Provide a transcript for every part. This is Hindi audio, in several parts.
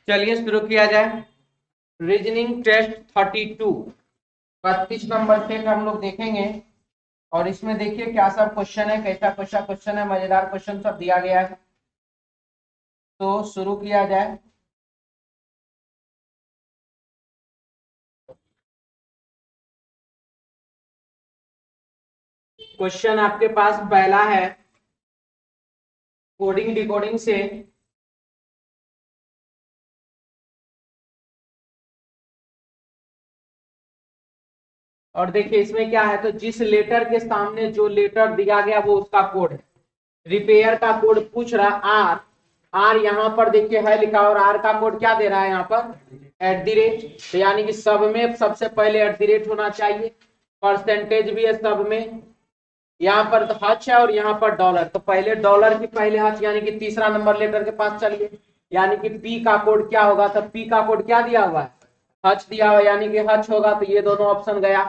चलिए शुरू किया जाए। रीजनिंग टेस्ट 32 32 नंबर टेस्ट हम लोग देखेंगे। और इसमें देखिए क्या सब क्वेश्चन है, कैसा कैसा क्वेश्चन है, मजेदार क्वेश्चन सब दिया गया है। तो शुरू किया जाए। क्वेश्चन आपके पास पहला है कोडिंग डिकोडिंग से। और देखिए इसमें क्या है, तो जिस लेटर के सामने जो लेटर दिया गया वो उसका कोड है। रिपेयर का कोड पूछ रहा आर। आर यहाँ पर देखिए है लिखा, और आर का कोड क्या दे रहा है यहाँ पर @। तो यानी कि सब में सबसे पहले @ होना चाहिए। परसेंटेज भी है सब में। यहाँ पर तो हच है और यहाँ पर डॉलर, तो पहले डॉलर की पहले हच, यानी कि तीसरा नंबर लेटर के पास चलिए। यानी कि पी का कोड क्या होगा, तो पी का कोड क्या दिया हुआ है, हच दिया हुआ, यानी कि हच होगा। तो ये दोनों ऑप्शन गया।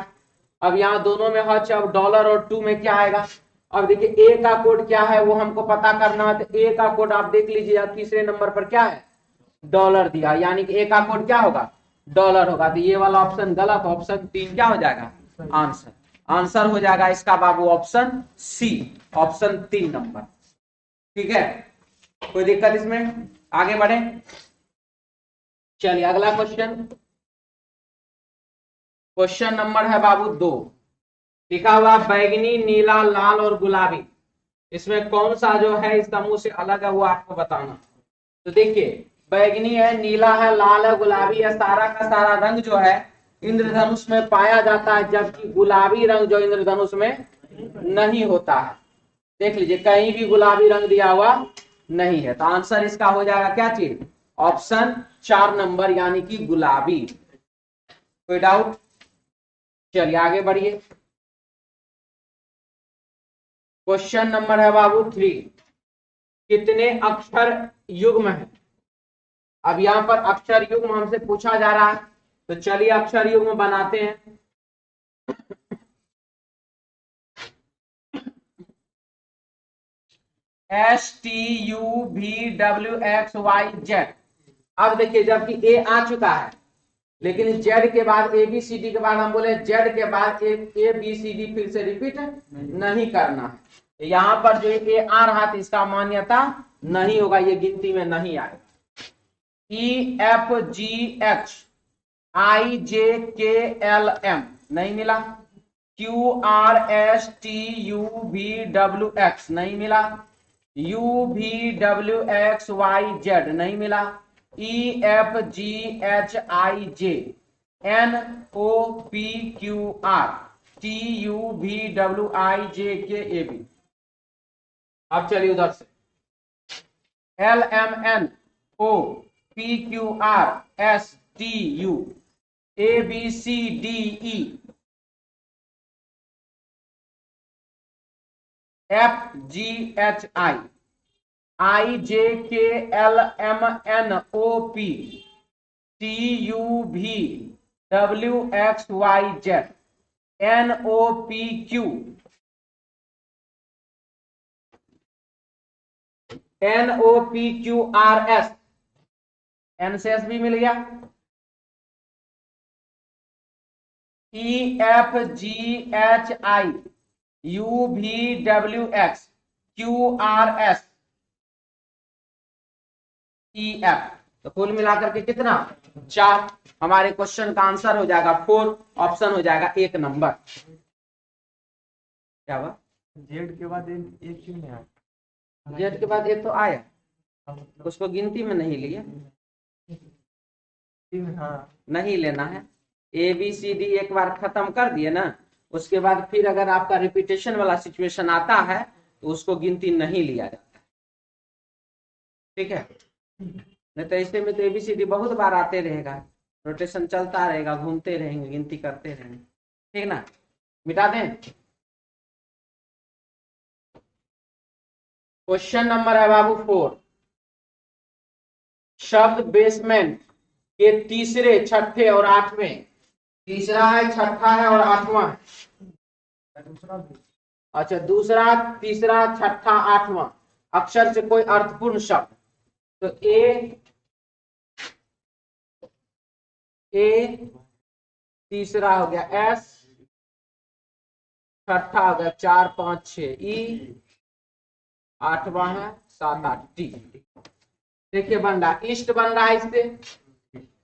अब यहाँ दोनों में हच, अब डॉलर और टू में क्या आएगा। अब देखिए ए का कोड क्या है वो हमको पता करना है। तो ए का कोड आप देख लीजिए, तीसरे नंबर पर क्या है, डॉलर दिया, यानी कि ए का कोड क्या होगा, डॉलर होगा। तो ये वाला ऑप्शन गलत, ऑप्शन 3 क्या हो जाएगा, आंसर। आंसर हो जाएगा इसका बाबू ऑप्शन सी, ऑप्शन 3 नंबर। ठीक है, कोई दिक्कत इसमें, आगे बढ़े। चलिए अगला क्वेश्चन। क्वेश्चन नंबर है बाबू 2। लिखा हुआ बैगनी, नीला, लाल और गुलाबी, इसमें कौन सा जो है इस समूह से अलग है वो आपको बताना। तो देखिए बैगनी है, नीला है, लाल है, गुलाबी है, सारा का सारा रंग जो है इंद्रधनुष में पाया जाता है, जबकि गुलाबी रंग जो इंद्रधनुष में नहीं होता है। देख लीजिए कहीं भी गुलाबी रंग दिया हुआ नहीं है। तो आंसर इसका हो जाएगा क्या चीज, ऑप्शन 4 नंबर, यानी कि गुलाबी। कोई डाउट, चलिए आगे बढ़िए। क्वेश्चन नंबर है बाबू 3। कितने अक्षर युग्म है। अब यहाँ पर अक्षर युग्म हमसे पूछा जा रहा है, तो चलिए अक्षर युग्म बनाते हैं। STUVWXYZ। अब देखिए जबकि ए आ चुका है, लेकिन जेड के बाद ABCD के बाद हम बोले जेड के बाद ABCD फिर से रिपीट नहीं करना है। यहाँ पर जो ए आ रहा था इसका मान्यता नहीं होगा, ये गिनती में नहीं आएगा। EFGHIJKLM नहीं मिला। QRSTUVWX नहीं मिला। UVWXYZ नहीं मिला। EFGHIJ NOPQR TUVWIJKAB। अब चलिए उधर से LMNOPQRSTU ABCDE FGHI IJKLMNOP TUVWXYZ NOPQ NOPQRS, N से S भी मिल गया। EFGHI UVWX QRS EF। तो कुल मिलाकर के कितना, 4। हमारे क्वेश्चन का आंसर हो जाएगा 4, ऑप्शन हो जाएगा 1 नंबर। क्या हुआ, जेड के बाद एक क्यों नहीं आया, जेड के बाद एक तो आया, उसको गिनती में नहीं लिया, हाँ नहीं लेना है। ABCD एक बार खत्म कर दिए ना, उसके बाद फिर अगर आपका रिपीटेशन वाला सिचुएशन आता है तो उसको गिनती नहीं लिया जाता। ठीक है, नहीं तो ऐसे में तो ABCD बहुत बार आते रहेगा, रोटेशन चलता रहेगा, घूमते रहेंगे, गिनती करते रहेंगे। ठीक ना, मिटा दें। क्वेश्चन नंबर है बाबू 4। शब्द बेसमेंट के तीसरे, छठे और 8वें, तीसरा है, छठा है और 8वां है। अच्छा, दूसरा, तीसरा, छठा, 8वां अक्षर से कोई अर्थपूर्ण शब्द। तो ए, तीसरा हो गया एस, छठा हो गया 4 5 6 ई, आठवां है 7 8 टी। देखिए बन रहा ईस्ट बन रहा है इससे,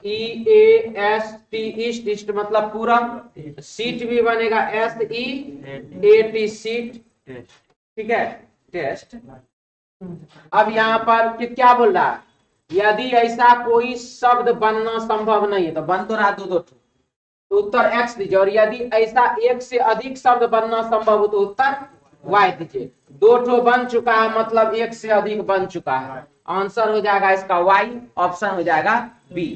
E A S T east, east मतलब पूरब। सीट भी बनेगा S E A T seat, ठीक है टेस्ट। अब यहाँ पर क्या बोल रहा है, यदि ऐसा कोई शब्द बनना संभव नहीं है, तो बन तो रहा दो दो तो उत्तर एक्स दीजिए, और यदि ऐसा एक से अधिक शब्द बनना संभव हो तो उत्तर वाई दीजिए। दो ठो बन चुका है मतलब एक से अधिक बन चुका है, आंसर हो जाएगा इसका वाई, ऑप्शन हो जाएगा बी।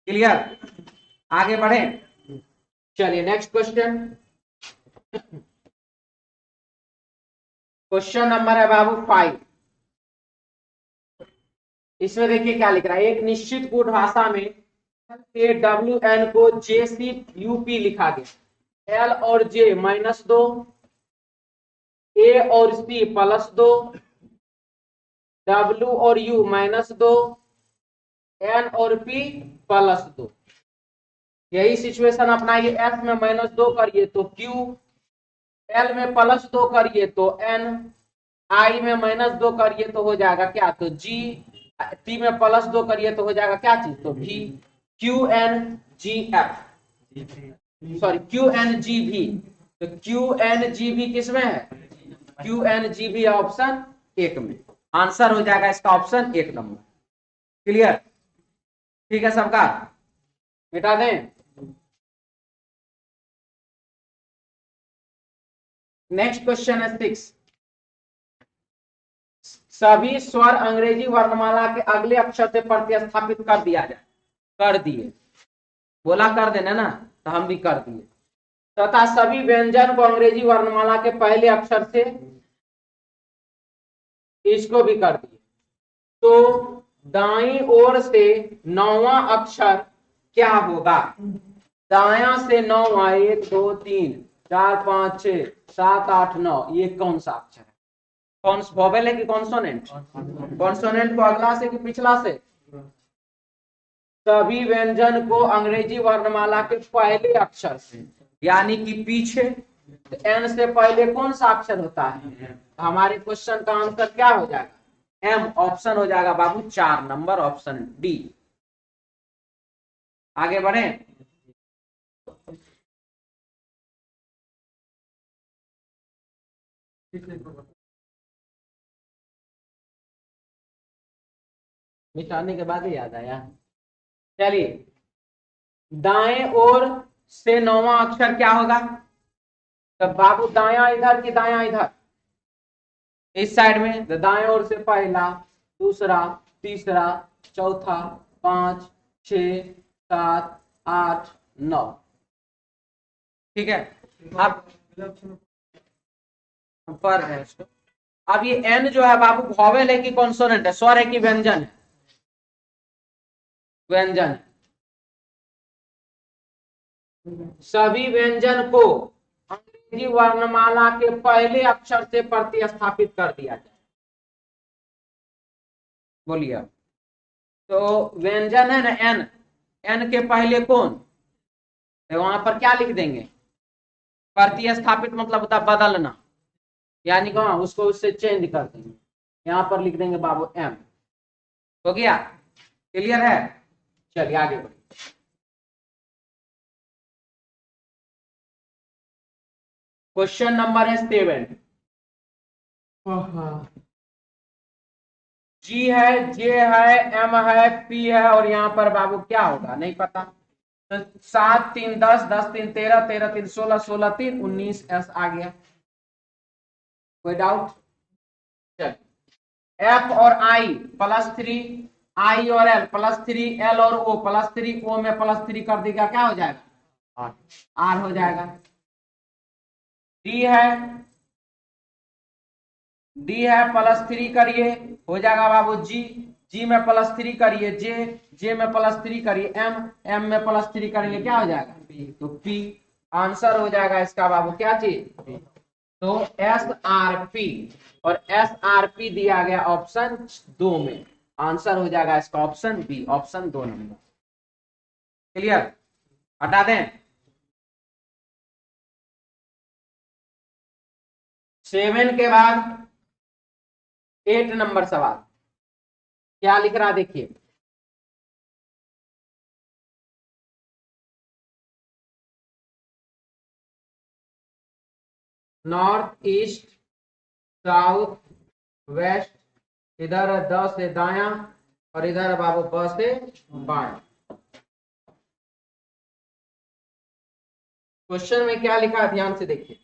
क्लियर, आगे बढ़े। चलिए नेक्स्ट क्वेश्चन, क्वेश्चन नंबर है बाबू 5। इसमें देखिए क्या लिख रहा है, एक निश्चित कोड भाषा में ए डब्ल्यू एन को जे सी यू पी लिखा गया, एल और जे -2, ए और सी +2, डब्ल्यू और यू -2, एन और पी +2। यही सिचुएशन अपनाइए, एफ में -2 करिए तो क्यू, एल में +2 करिए तो एन, आई में -2 करिए तो हो जाएगा क्या, तो जी, टी में +2 करिए तो हो जाएगा क्या चीज, तो भी। Q N G F, sorry Q N G भी, तो क्यू एन जी भी किसमें है, क्यू एन जी भी ऑप्शन 1 में, आंसर हो जाएगा इसका ऑप्शन 1 नंबर। क्लियर, ठीक है सबका, मिटा दें। नेक्स्ट क्वेश्चन है 6। सभी स्वर अंग्रेजी वर्णमाला के अगले अक्षर से प्रतिस्थापित कर दिया जाए, कर दिए, बोला कर देना ना, तो हम भी कर दिए। तथा सभी व्यंजन को अंग्रेजी वर्णमाला के पहले अक्षर से, इसको भी कर दिए। तो दाईं ओर से 9वां अक्षर क्या होगा, दाया से 9वां, 1 2 3 4 5 6 7 8 9, ये कौन सा अक्षर है, कौन वोवेल है कि कॉन्सोनेंट, कॉन्सोनेंट को अगला से कि पिछला से, सभी व्यंजन को अंग्रेजी वर्णमाला के पहले अक्षर से, यानी कि पीछे, तो एन से पहले कौन सा अक्षर होता है, हमारे क्वेश्चन का आंसर क्या हो जाएगा, एम, ऑप्शन हो जाएगा बाबू 4 नंबर, ऑप्शन डी। आगे बढ़े। मिटाने के बाद ही याद आया। चलिए, दाएं ओर से 9वां अक्षर क्या होगा, तो बाबू दाया इधर की दाया इधर, इस साइड में, तो दाएं ओर से पहला, दूसरा, तीसरा, चौथा, 5 6 7 8 9, ठीक है। अब पर है इसको, अब ये एन जो है बाबू वोवेल है कि कॉन्सोनेंट है, स्वर है कि व्यंजन है, व्यंजन। सभी व्यंजन को अंग्रेजी वर्णमाला के पहले अक्षर से प्रतिस्थापित कर दिया जाए, बोलिए। तो व्यंजन है ना एन, एन के पहले कौन, तो वहां पर क्या लिख देंगे, प्रतिस्थापित मतलब होता बदलना, यानी कि उसको उससे चेंज कर देंगे, यहां पर लिख देंगे बाबू एम, हो गया। क्लियर है, चलिए आगे बढ़िए। क्वेश्चन नंबर है 7। जी है, जे है, एम है, पी है, और यहाँ पर बाबू क्या होगा नहीं पता, तो 7 3 10 10 3 13 13 3 16 16 3 19 एस आ गया, कोई डाउट। चल, एफ और आई +3, आई और एल +3, एल और ओ +3, ओ में +3 कर देगा क्या हो जाएगा, आर हो जाएगा। डी है, डी है +3 करिए हो जाएगा बाबू जी, जी में +3 करिए जे, जे में +3 करिए एम, एम में +3 करेंगे क्या हो जाएगा पी, तो पी, आंसर हो जाएगा इसका बाबू क्या चीज, तो एस आर पी, और एस आर पी दिया गया ऑप्शन 2 में, आंसर हो जाएगा इसका option B, option 2 number. Clear, हटा दें। 7 के बाद 8 नंबर सवाल क्या लिख रहा देखिए। नॉर्थ ईस्ट साउथ वेस्ट, इधर 10 से दाया और इधर बाबू 10 से बाएं। क्वेश्चन में क्या लिखा है ध्यान से देखिए।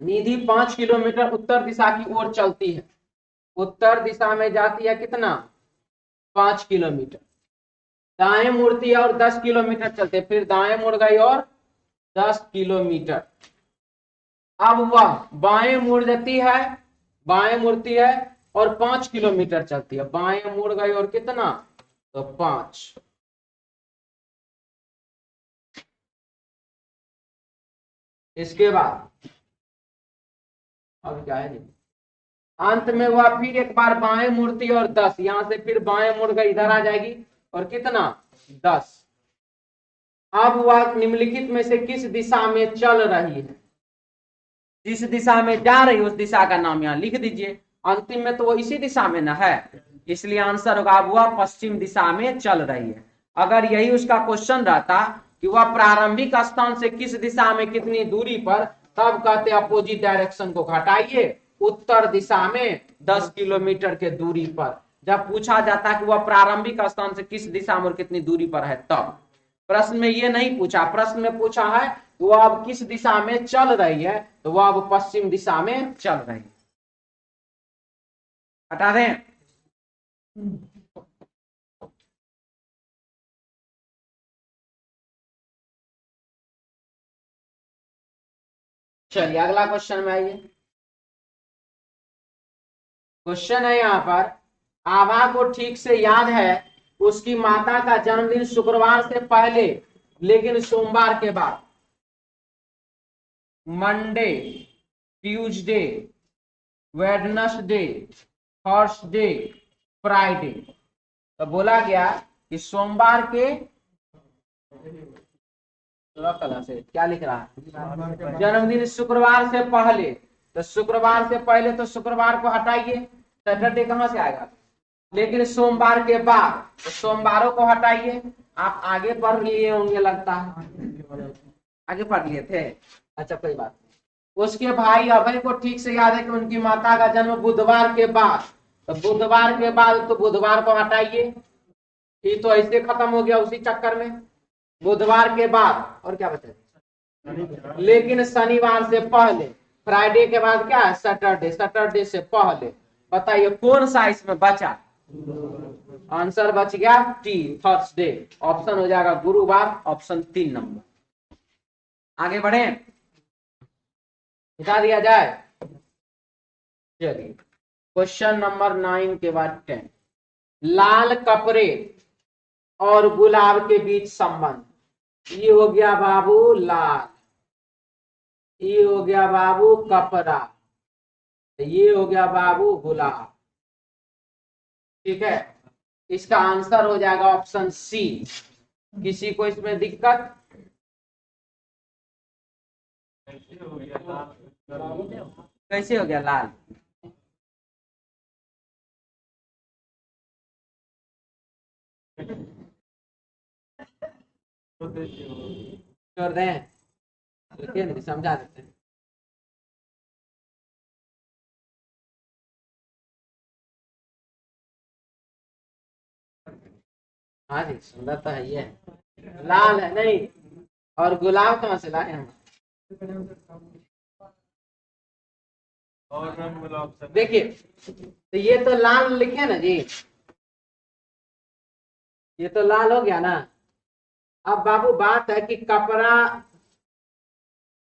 निधि 5 किलोमीटर उत्तर दिशा की ओर चलती है। उत्तर दिशा में जाती है कितना, 5 किलोमीटर। दाएं मुड़ती है और 10 किलोमीटर चलते, फिर दाएं मुड़ गई और 10 किलोमीटर। अब वह बाएं मुड़ जाती है, बाएं मुड़ती है और 5 किलोमीटर चलती है। बाएं मुड़ गई और कितना, तो 5। इसके बाद अब क्या है, अंत में वह फिर एक बार बाएं मुड़ती है और 10, यहां से फिर बाएं मुड़ गई, इधर आ जाएगी और कितना, 10। अब वह निम्नलिखित में से किस दिशा में चल रही है। जिस दिशा में जा रही है उस दिशा का नाम यहाँ लिख दीजिए। अंतिम में तो वो इसी दिशा में ना है, इसलिए आंसर होगा अब वह पश्चिम दिशा में चल रही है। अगर यही उसका क्वेश्चन रहता कि वह प्रारंभिक स्थान से किस दिशा में कितनी दूरी पर, तब कहते अपोजिट डायरेक्शन को घटाइए, उत्तर दिशा में 10 किलोमीटर के दूरी पर। जब पूछा जाता है कि वह प्रारंभिक स्थान से किस दिशा में और कितनी दूरी पर है, तब। प्रश्न में ये नहीं पूछा, प्रश्न में पूछा है वो अब किस दिशा में चल रही है, तो वह अब पश्चिम दिशा में चल रही है। हटा दें। चलिए अगला क्वेश्चन में आइए। क्वेश्चन है यहां पर, आभा को ठीक से याद है उसकी माता का जन्मदिन शुक्रवार से पहले लेकिन सोमवार के बाद। Monday, Tuesday, Wednesday, Thursday, Friday. तो बोला गया कि सोमवार के, कला से क्या लिख रहा है, जन्मदिन शुक्रवार से पहले। तो शुक्रवार से पहले तो शुक्रवार को हटाइए, सैटरडे कहां से आएगा, लेकिन सोमवार के बाद तो सोमवारों को हटाइए। आप आगे पढ़ लिए होंगे लगता है, आगे पढ़ लिए थे, अच्छा कोई बात नहीं। उसके भाई अभय को ठीक से याद है कि उनकी माता का जन्म बुधवार के बाद। तो बुधवार के बाद तो बुधवार को हटाइए, ये तो ऐसे खत्म हो गया उसी चक्कर में। बुधवार के बाद और क्या बचा, लेकिन शनिवार से पहले। फ्राइडे के बाद क्या है, सैटरडे, सैटरडे से पहले। बताइए कौन सा इसमें बचा, आंसर बच गया टी, थर्सडे। ऑप्शन हो जाएगा गुरुवार, ऑप्शन 3 नंबर। आगे बढ़े, बता दिया जाए। चलिए क्वेश्चन नंबर 9 के बाद 10। लाल कपड़े और गुलाब के बीच संबंध। ये हो गया बाबू लाल, ये हो गया बाबू कपड़ा, ये हो गया बाबू गुलाब। ठीक है, इसका आंसर हो जाएगा ऑप्शन सी। किसी को इसमें दिक्कत, कैसे हो गया लाल, छोड़ दें, समझा देते हैं। हाँ जी, सुंदर तो है, ये लाल है नहीं, और गुलाब कहाँ से लाए हम। देखिए तो ये तो लाल लिखे ना जी, ये तो लाल हो गया ना। अब बाबू बात है कि कपड़ा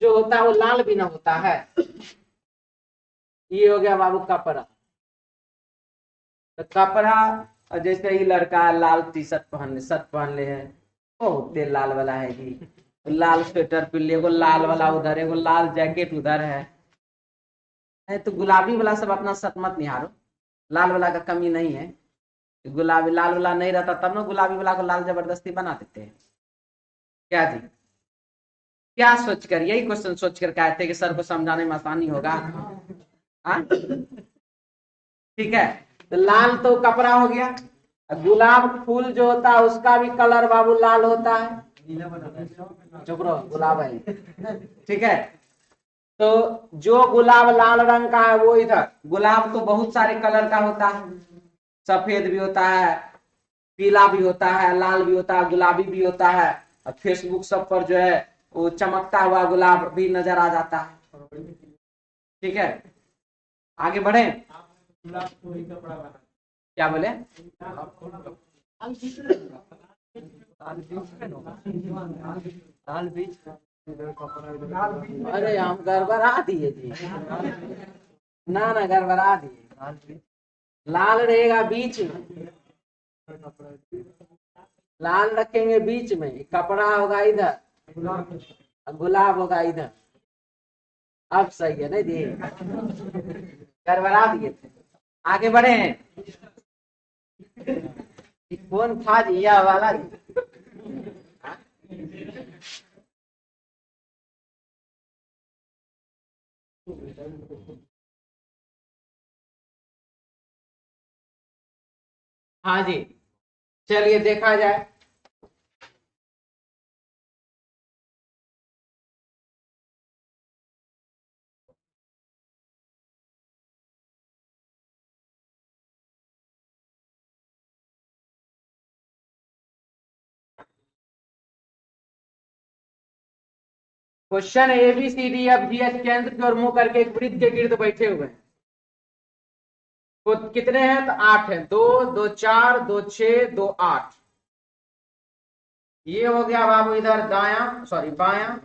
जो होता है वो लाल भी ना होता है। ये हो गया बाबू कपड़ा। तो कपड़ा जैसे ही लड़का लाल टी शर्ट पहन ले, शर्ट पहन ले है, बहुत तेल लाल वाला है जी, लाल स्वेटर पहन ले, एगो लाल वाला उधर, एगो लाल जैकेट उधर है। तो गुलाबी वाला सब अपना शर्ट मत निहारो, लाल वाला का कमी नहीं है। गुलाबी लाल वाला नहीं रहता तब ना गुलाबी वाला को लाल जबरदस्ती बना देते हैं क्या जी? क्या सोचकर, यही क्वेश्चन सोचकर कहते कि सर को समझाने में आसानी होगा। ठीक है, तो लाल तो कपड़ा हो गया। गुलाब फूल जो होता है उसका भी कलर बाबू लाल होता है। चुप रहो, गुलाब है। ठीक है, तो जो गुलाब लाल रंग का है वो इधर, गुलाब तो बहुत सारे कलर का होता है, सफेद भी होता है, पीला भी होता है, लाल भी होता है, गुलाबी भी होता है। और फेसबुक सब पर जो है वो चमकता हुआ गुलाब भी नजर आ जाता है। ठीक है, आगे बढ़े। क्या बोले? अरे हम गड़बड़ा दिए जी, ना गड़बड़ा दिए। लाल रहेगा बीच में, लाल रखेंगे बीच में, कपड़ा होगा इधर, गुलाब होगा इधर। अब सही है ना जी, गड़बड़ा दिए थे। आगे बढ़े हैं। कौन था जी यह वाला जी? हाँ जी, चलिए देखा जाए। क्वेश्चन ABCDFGH केंद्र की ओर मुंह करके एक वृत्त के गिर्द बैठे हुए हैं। तो कितने हैं? तो 8 हैं। 2 2 4 2 6 2 8। ये हो गया बाबू इधर दाया, सॉरी बाया,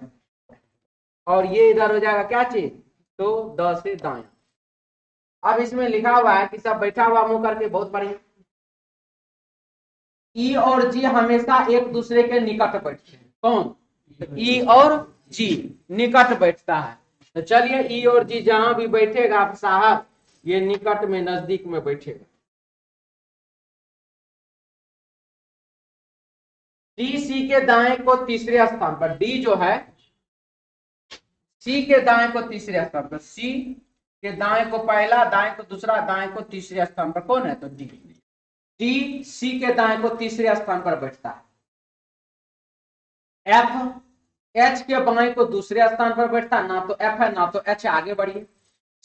और ये इधर हो जाएगा क्या चीज? तो 10 से दाया। अब इसमें लिखा हुआ है कि सब बैठा हुआ मुंह करके, बहुत बढ़िया। ई और जी हमेशा एक दूसरे के निकट बैठते हैं। कौन? ई और जी निकट बैठता है। तो चलिए ई और जी जहां भी बैठेगा आप साहब, ये निकट में नजदीक में बैठेगा। डी सी के दाएं को तीसरे स्थान पर, डी जो है सी के दाएं को तीसरे स्थान पर, सी के दाएं को पहला, दाएं को दूसरा, दाएं को तीसरे स्थान पर कौन है? तो डी। डी सी के दाएं को तीसरे स्थान पर बैठता है। एफ एच के बाएं को दूसरे स्थान पर बैठता, ना तो एफ है ना तो एच। आगे बढ़िए।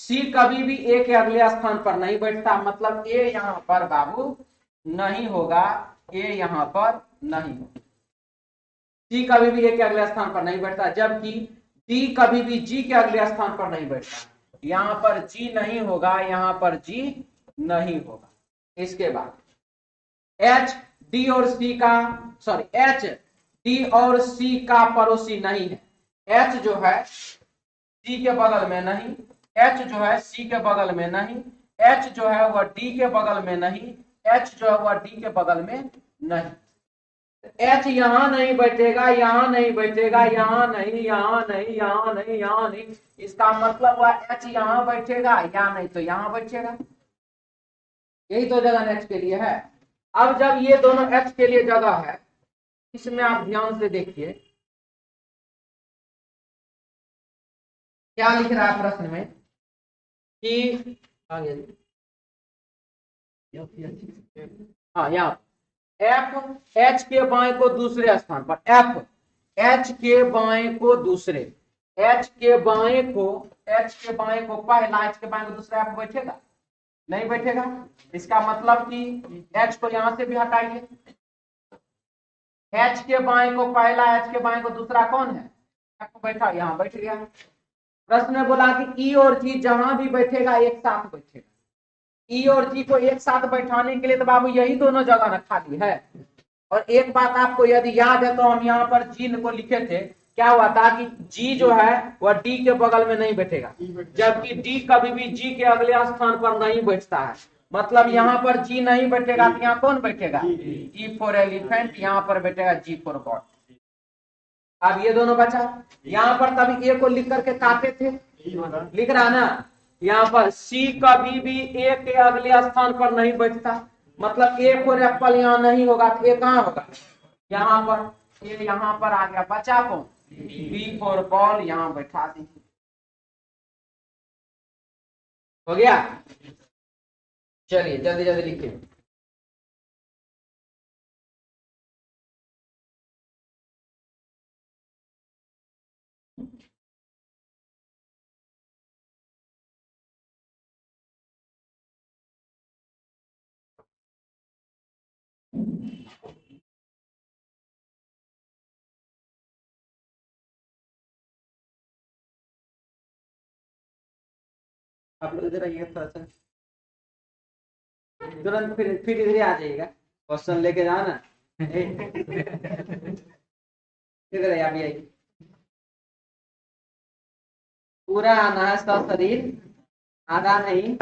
सी कभी भी ए के अगले स्थान पर नहीं बैठता, मतलब ए यहां पर बाबू नहीं होगा, ए यहां पर नहीं होगा। सी कभी भी ए के अगले स्थान पर नहीं बैठता, जबकि डी कभी भी जी के अगले स्थान पर नहीं बैठता। यहां पर जी नहीं होगा, यहां पर जी नहीं होगा। इसके बाद एच डी और सी का, सॉरी एच डी और सी का पड़ोसी नहीं है। एच जो है सी के बगल में नहीं, एच जो है सी के बगल में नहीं, एच जो है वह डी के बगल में नहीं, एच जो है वह डी के बगल में नहीं। एच यहां नहीं बैठेगा, यहां नहीं बैठेगा, यहां नहीं, यहां नहीं, यहां नहीं, यहां नहीं। इसका मतलब वह एच यहां बैठेगा या नहीं तो यहां बैठेगा। यही तो जगह एच के लिए है। अब जब ये दोनों एच के लिए जगह है, इसमें आप ध्यान से देखिए क्या लिख रहा है प्रश्न में कि हाँ यहाँ एफ एच के बाएं को दूसरे स्थान पर, एफ एच के बाएं को दूसरे, एच के बाएं को पहला, एच के बाएं को दूसरा एफ बैठेगा? नहीं बैठेगा। इसका मतलब कि एच को यहां से भी हटाइए। एच के बाएं को पहला, एच के बाएं को दूसरा कौन है? एफ बैठा, यहां बैठ गया। प्रश्न में बोला कि ई और जी जहां भी बैठेगा एक साथ बैठेगा। ई और जी को एक साथ बैठाने के लिए तो बाबू यही दोनों जगह ना खाली है। और एक बात आपको यदि याद है तो हम यहाँ पर जी को लिखे थे, क्या हुआ था कि जी जो है वह डी के बगल में नहीं बैठेगा, जबकि डी कभी भी जी के अगले स्थान पर नहीं बैठता है। मतलब यहाँ पर जी नहीं बैठेगा तो यहाँ कौन बैठेगा? ई फॉर एलिफेंट, यहाँ पर बैठेगा जी फॉर गॉड। अब ये दोनों बचा। यहाँ पर तभी ए को लिख करके काटे थे, लिख रहा ना, यहाँ पर सी कभी भी ए के अगले स्थान पर नहीं बैठता, मतलब ए फॉर एप्पल यहाँ नहीं होगा तो ए कहाँ होगा, यहाँ पर। ए यहाँ पर आ गया, बचा कौन, बी फॉर बॉल, यहाँ बैठा दीजिए, हो गया। चलिए जल्दी जल्दी लिखिए। आप लोग इधर आइए थोड़ा सा, तुरंत फिर इधर आ जाइएगा, क्वेश्चन लेके जाना। इधर आइए, अभी आइए, पूरा आना है इसका शरीर, आधा नहीं।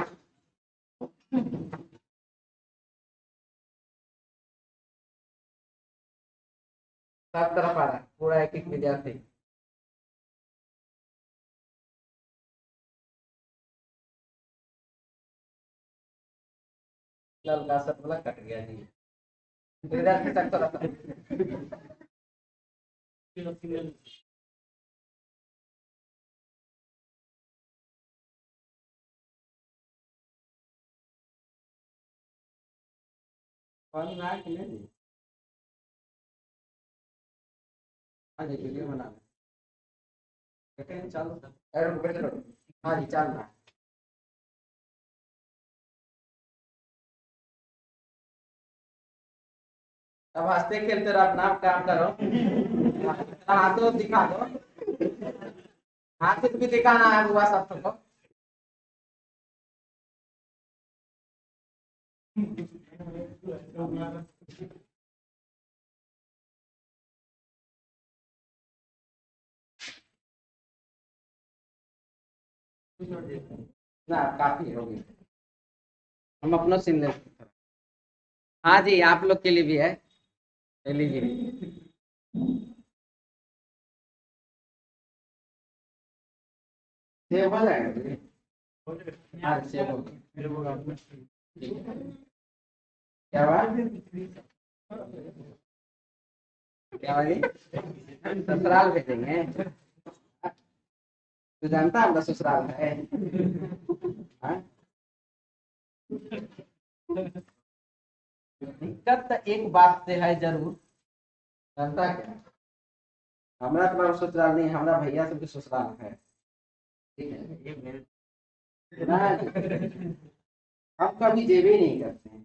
सब तरफ आ रहा है, पूरा एक एक विद्यार्थी। लाल का सब वाला कट गया जी, विद्यार्थी सब तरफ वीडियो बना चल, हाँ जी चल रहा है। अब हंसते खेलते रहो, अपना काम करो, हाथों दिखा दो, हाथ भी दिखाना है बुआ सबको। ना काफी हो गई, हम अपना सीन ले। हाँ जी आप लोग के लिए भी है, ले लीजिए। सेव हो जाएगा, हाँ सेव हो गया। क्या बात, क्या बात, ससुराल भेजेंगे, तू जानता है ससुराल है। दिक्कत एक बात से है जरूर, जानता क्या, हमारा तुम्हारा ससुराल नहीं, हमारा भैया सबके ससुराल है, ठीक है। हम कभी जेबे नहीं करते हैं,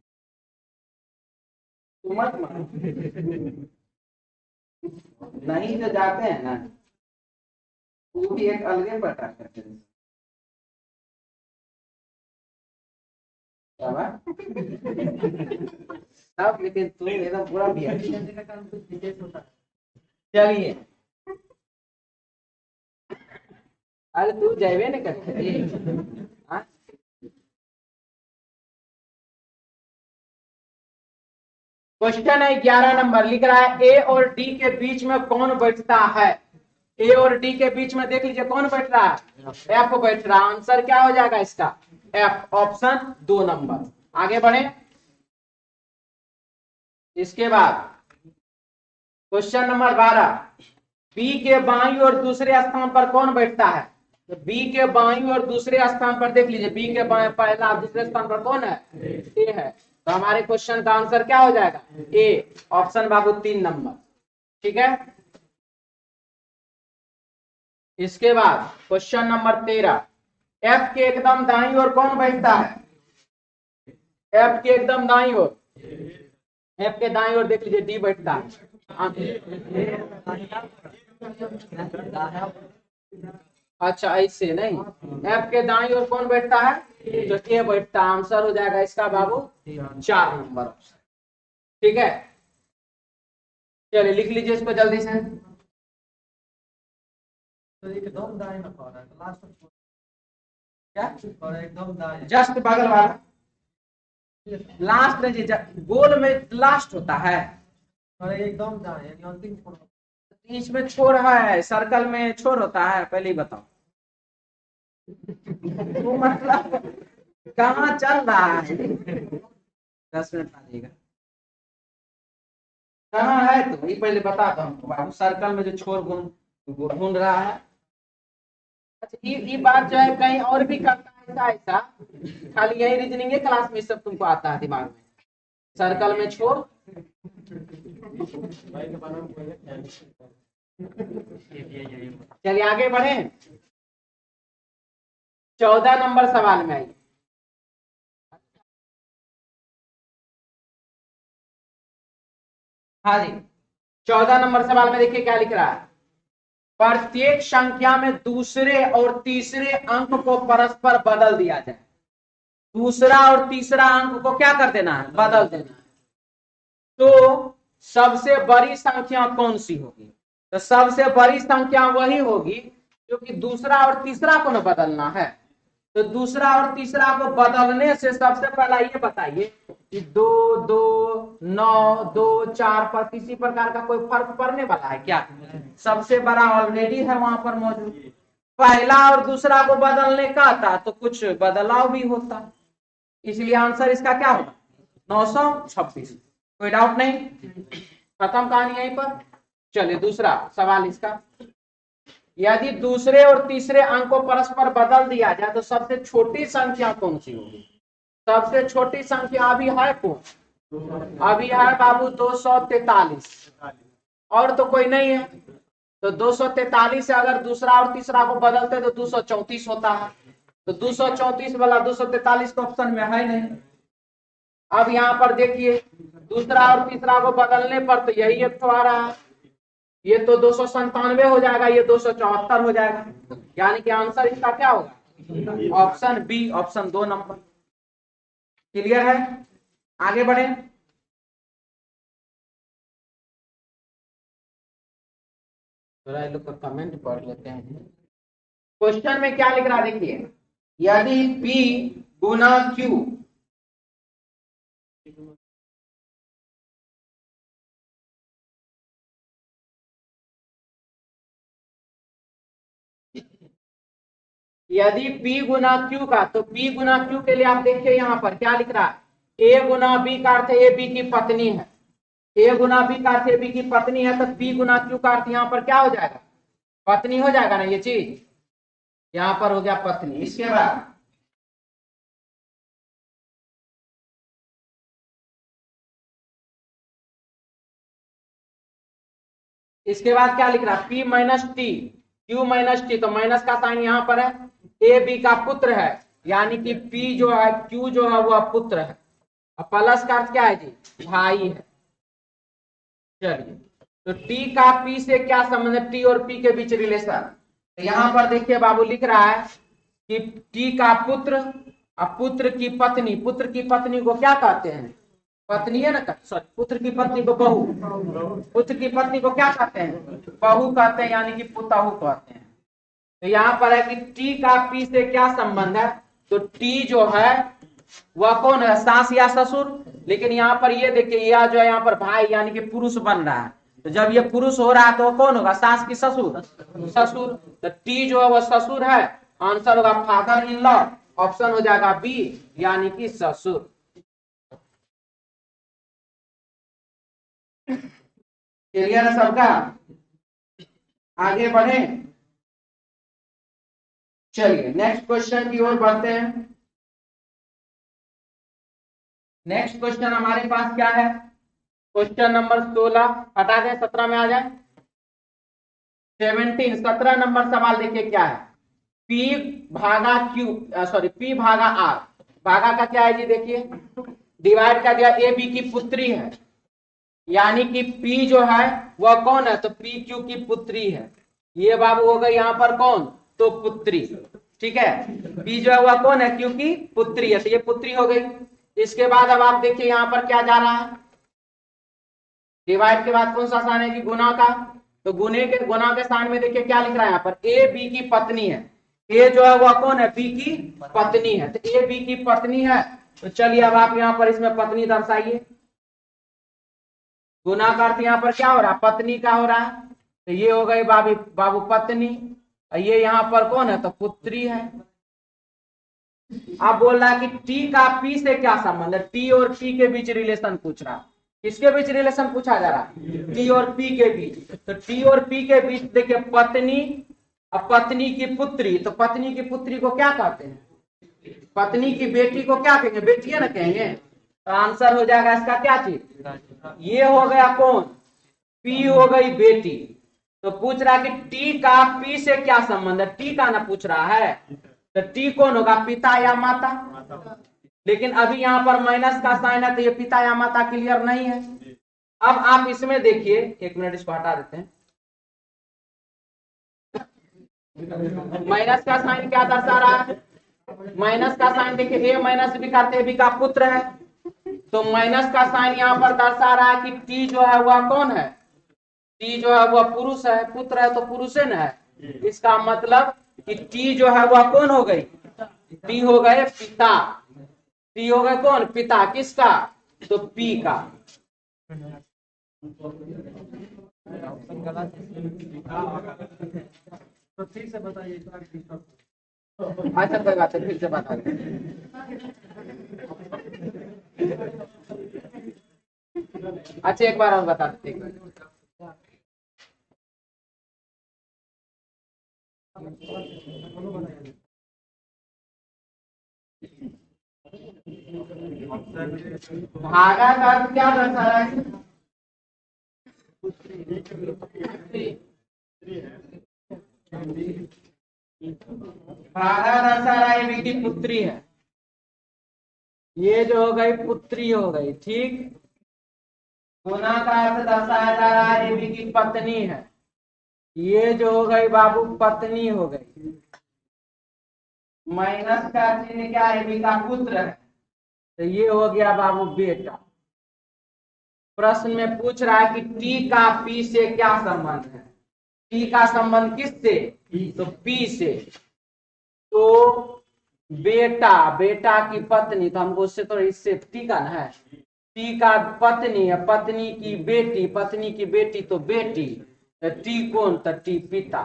तू मत मान, नहीं तो जाते हैं ना, वो भी एक अलगे प्रकार करते हैं। सब लेकिन तू एकदम पूरा भी है। चलिए, अरे तू जाइए नहीं करते, क्वेश्चन है 11 नंबर, लिख रहा है ए और डी के बीच में कौन बैठता है। ए और डी के बीच में देख लीजिए कौन बैठ रहा है, एफ बैठ रहा है। आंसर क्या हो जाएगा इसका, एफ, ऑप्शन 2 नंबर। आगे बढ़े, इसके बाद क्वेश्चन नंबर 12, बी के बाईं और दूसरे स्थान पर कौन बैठता है। तो बी के बाईं और दूसरे स्थान पर देख लीजिए, बी के बाएं पहला दूसरे स्थान पर कौन है, ए है। तो हमारे क्वेश्चन का आंसर क्या हो जाएगा, ए, ऑप्शन बाबू 3 नंबर, ठीक है। इसके बाद क्वेश्चन नंबर 13, एफ के एकदम दाईं ओर कौन बैठता है। एफ के एकदम दाईं ओर, एफ के दाईं ओर देख लीजिए डी बैठता है। अच्छा ऐसे नहीं, एफ के दाईं ओर कौन बैठता है, तो ए बैठता है। आंसर हो जाएगा इसका बाबू 4 नंबर, ठीक है। चलिए लिख लीजिए इसको जल्दी से, एकदम दाएं में पड़ रहा है, लास्ट क्या और एकदम दाएं, जस्ट बगल वाला, लास्ट नहीं, गोल में लास्ट होता है, और एकदम दाएं यानी अंतिम छोर। बीच में छोर है, सर्कल में छोर होता है, पहले ही बताओ। तो मतलब कहाँ चल रहा है, 10 मिनट आ जाएगा। कहाँ है तो ये पहले बता दो हमको बाबू, सर्कल में जो छोर ढूंढ रहा है। अच्छा ये बात जो है कहीं और भी करता है ऐसा खाली यही रीजनिंग है क्लास में सब तुमको आता है दिमाग में, सर्कल में छोर। चलिए आगे बढ़े, 14 नंबर सवाल में आइए। हाँ जी, 14 नंबर सवाल में देखिए क्या लिख रहा है। प्रत्येक संख्या में दूसरे और तीसरे अंक को परस्पर बदल दिया जाए। दूसरा और तीसरा अंक को क्या कर देना है, बदल देना है। तो सबसे बड़ी संख्या कौन सी होगी? तो सबसे बड़ी संख्या वही होगी जो कि दूसरा और तीसरा को न बदलना है। तो दूसरा और तीसरा को बदलने से सबसे पहला ये बताइए कि 2, 2, 9, 2, 4 पर किसी प्रकार का कोई फर्क पड़ने वाला है क्या? सबसे बड़ा ऑलरेडी है वहां पर मौजूद। पहला और दूसरा को बदलने का था तो कुछ बदलाव भी होता, इसलिए आंसर इसका क्या होगा 926। कोई डाउट नहीं, खत्म कहानी यहीं पर। चलिए दूसरा सवाल इसका, यदि दूसरे और तीसरे अंक को परस्पर बदल दिया जाए तो सबसे छोटी संख्या कौन सी होगी? सबसे छोटी संख्या अभी है कौन? अभी है बाबू 243, और तो कोई नहीं है। तो 243 से अगर दूसरा और तीसरा को बदलते तो 234 होता है। तो 234 वाला 243 का ऑप्शन में है नहीं। अब यहाँ पर देखिए दूसरा और तीसरा को बदलने पर तो यही एक तो आ रहा है, ये तो 297 हो जाएगा, ये 274 हो जाएगा, यानी कि आंसर इसका क्या होगा option B, option 2 number. Clear है, आगे बढ़े। थोड़ा लोग का कमेंट पढ़ लेते हैं। क्वेश्चन में क्या लिख रहा है देखिए, यदि P गुना Q यदि P गुना Q का, तो P गुना Q के लिए आप देखिए यहाँ पर क्या लिख रहा है, A गुना B का अर्थ A B की पत्नी है। A गुना B का अर्थ A B की पत्नी है, तो P गुना Q का अर्थ यहाँ पर क्या हो जाएगा, पत्नी हो जाएगा ना, ये चीज यहाँ पर हो गया पत्नी। इसके बाद क्या लिख रहा है, P minus T, Q minus T, तो माइनस का साइन यहाँ पर है। ए बी का पुत्र है, यानी कि P जो है Q जो है वह पुत्र है, और प्लस का अर्थ क्या है जी, भाई है। चलिए तो T का P से क्या संबंध है, T और P के बीच रिलेशन। तो यहाँ पर देखिए बाबू लिख रहा है कि T का पुत्र और पुत्र की पत्नी, पुत्र की पत्नी को क्या कहते हैं, पत्नी है ना, सॉरी पुत्र की पत्नी को बहू, पुत्र की पत्नी को क्या कहते हैं, बहू कहते हैं, यानी कि पुतहू कहते हैं। तो यहाँ पर है कि टी का पी से क्या संबंध है, तो टी जो है वह कौन है, सास या ससुर। लेकिन यहाँ पर ये देखिए यह जो है यहाँ पर भाई यानी कि पुरुष बन रहा है, तो जब ये पुरुष हो रहा है तो कौन होगा, सास की ससुर, ससुर। तो टी जो है वह ससुर है, आंसर होगा फादर इन लॉ, ऑप्शन हो जाएगा बी यानी कि ससुर। क्लियर है सबका, आगे बढ़े। चलिए नेक्स्ट क्वेश्चन की ओर बढ़ते हैं। नेक्स्ट क्वेश्चन हमारे पास क्या है, क्वेश्चन नंबर 16 हटा दें, 17 में आ जाए। 17 नंबर सवाल देखिए क्या है, P भागा Q सॉरी P भागा R, भागा का क्या है जी देखिए, डिवाइड कर दिया, ए बी की पुत्री है, यानी कि P जो है वह कौन है, तो P Q की पुत्री है। ये बाबू हो गई यहाँ पर कौन, तो पुत्री, ठीक है। P जो है वह कौन है, Q की पुत्री है, तो ये पुत्री हो गई। इसके बाद अब आप देखिए यहाँ पर क्या जा रहा है, डिवाइड के बाद कौन सा साइन है कि गुना का, तो गुना के स्थान में देखिए क्या लिख रहा है यहाँ पर, ए बी की पत्नी है। ए जो है वह कौन है, बी की पत्नी है, तो ए बी की पत्नी है। तो चलिए अब आप यहाँ पर इसमें पत्नी दर्शाइए, गुना का अर्थ यहाँ पर क्या हो रहा है, पत्नी का हो रहा है, तो ये हो गई बाबू पत्नी, ये यहाँ पर कौन है, तो पुत्री है। अब बोल रहा है कि टी का पी से क्या संबंध है, टी और पी के बीच रिलेशन पूछ रहा। किसके बीच रिलेशन पूछा जा रहा है, टी और पी के बीच। तो टी और पी के बीच देखिए पत्नी, अब पत्नी की पुत्री, तो पत्नी की पुत्री को क्या कहते हैं, पत्नी की बेटी को क्या कहेंगे, बेटी है ना कहेंगे। तो आंसर हो जाएगा इसका क्या चीज, ये हो गया कौन, पी हो गई बेटी। तो पूछ रहा कि टी का पी से क्या संबंध है, टी का ना पूछ रहा है, तो टी कौन होगा, पिता या माता। लेकिन अभी यहाँ पर माइनस का साइन है तो ये पिता या माता क्लियर नहीं है। अब आप इसमें देखिए, एक मिनट इसको हटा देते हैं। माइनस का साइन क्या दर्शा रहा है, माइनस का साइन देखिए ए माइनस बी का बी का पुत्र है, तो माइनस का साइन यहाँ पर दर्शा रहा है कि टी जो है वह कौन है, टी जो है वह पुरुष है, पुत्र है तो पुरुष है ना। इसका मतलब कि टी जो है वह कौन हो गई, टी हो गए पिता, टी हो गए कौन, पिता किसका, तो पी का। तो ठीक से बताइए। अच्छा कोई बात है, फिर से बता दें। अच्छा एक बार और बता देते। भागा का अर्थ क्या दर्शा रहा है, भागा दर्शा रहा है की पुत्री है, ये जो हो गई पुत्री हो गई, ठीक। गुना का अर्थ दर्शाया जा रहा है ये की पत्नी है, ये जो हो गई बाबू पत्नी हो गई। माइनस का चिन्ह क्या है, बी का पुत्र है, तो ये हो गया बाबू बेटा। प्रश्न में पूछ रहा है कि टी का पी से क्या संबंध है, टी का संबंध किससे, तो पी से। तो बेटा, बेटा की पत्नी, तो हमको उससे तो इससे टी का ना है, टी का पत्नी है, पत्नी की बेटी, पत्नी की बेटी तो बेटी, तो टी कौन, तो टी पिता।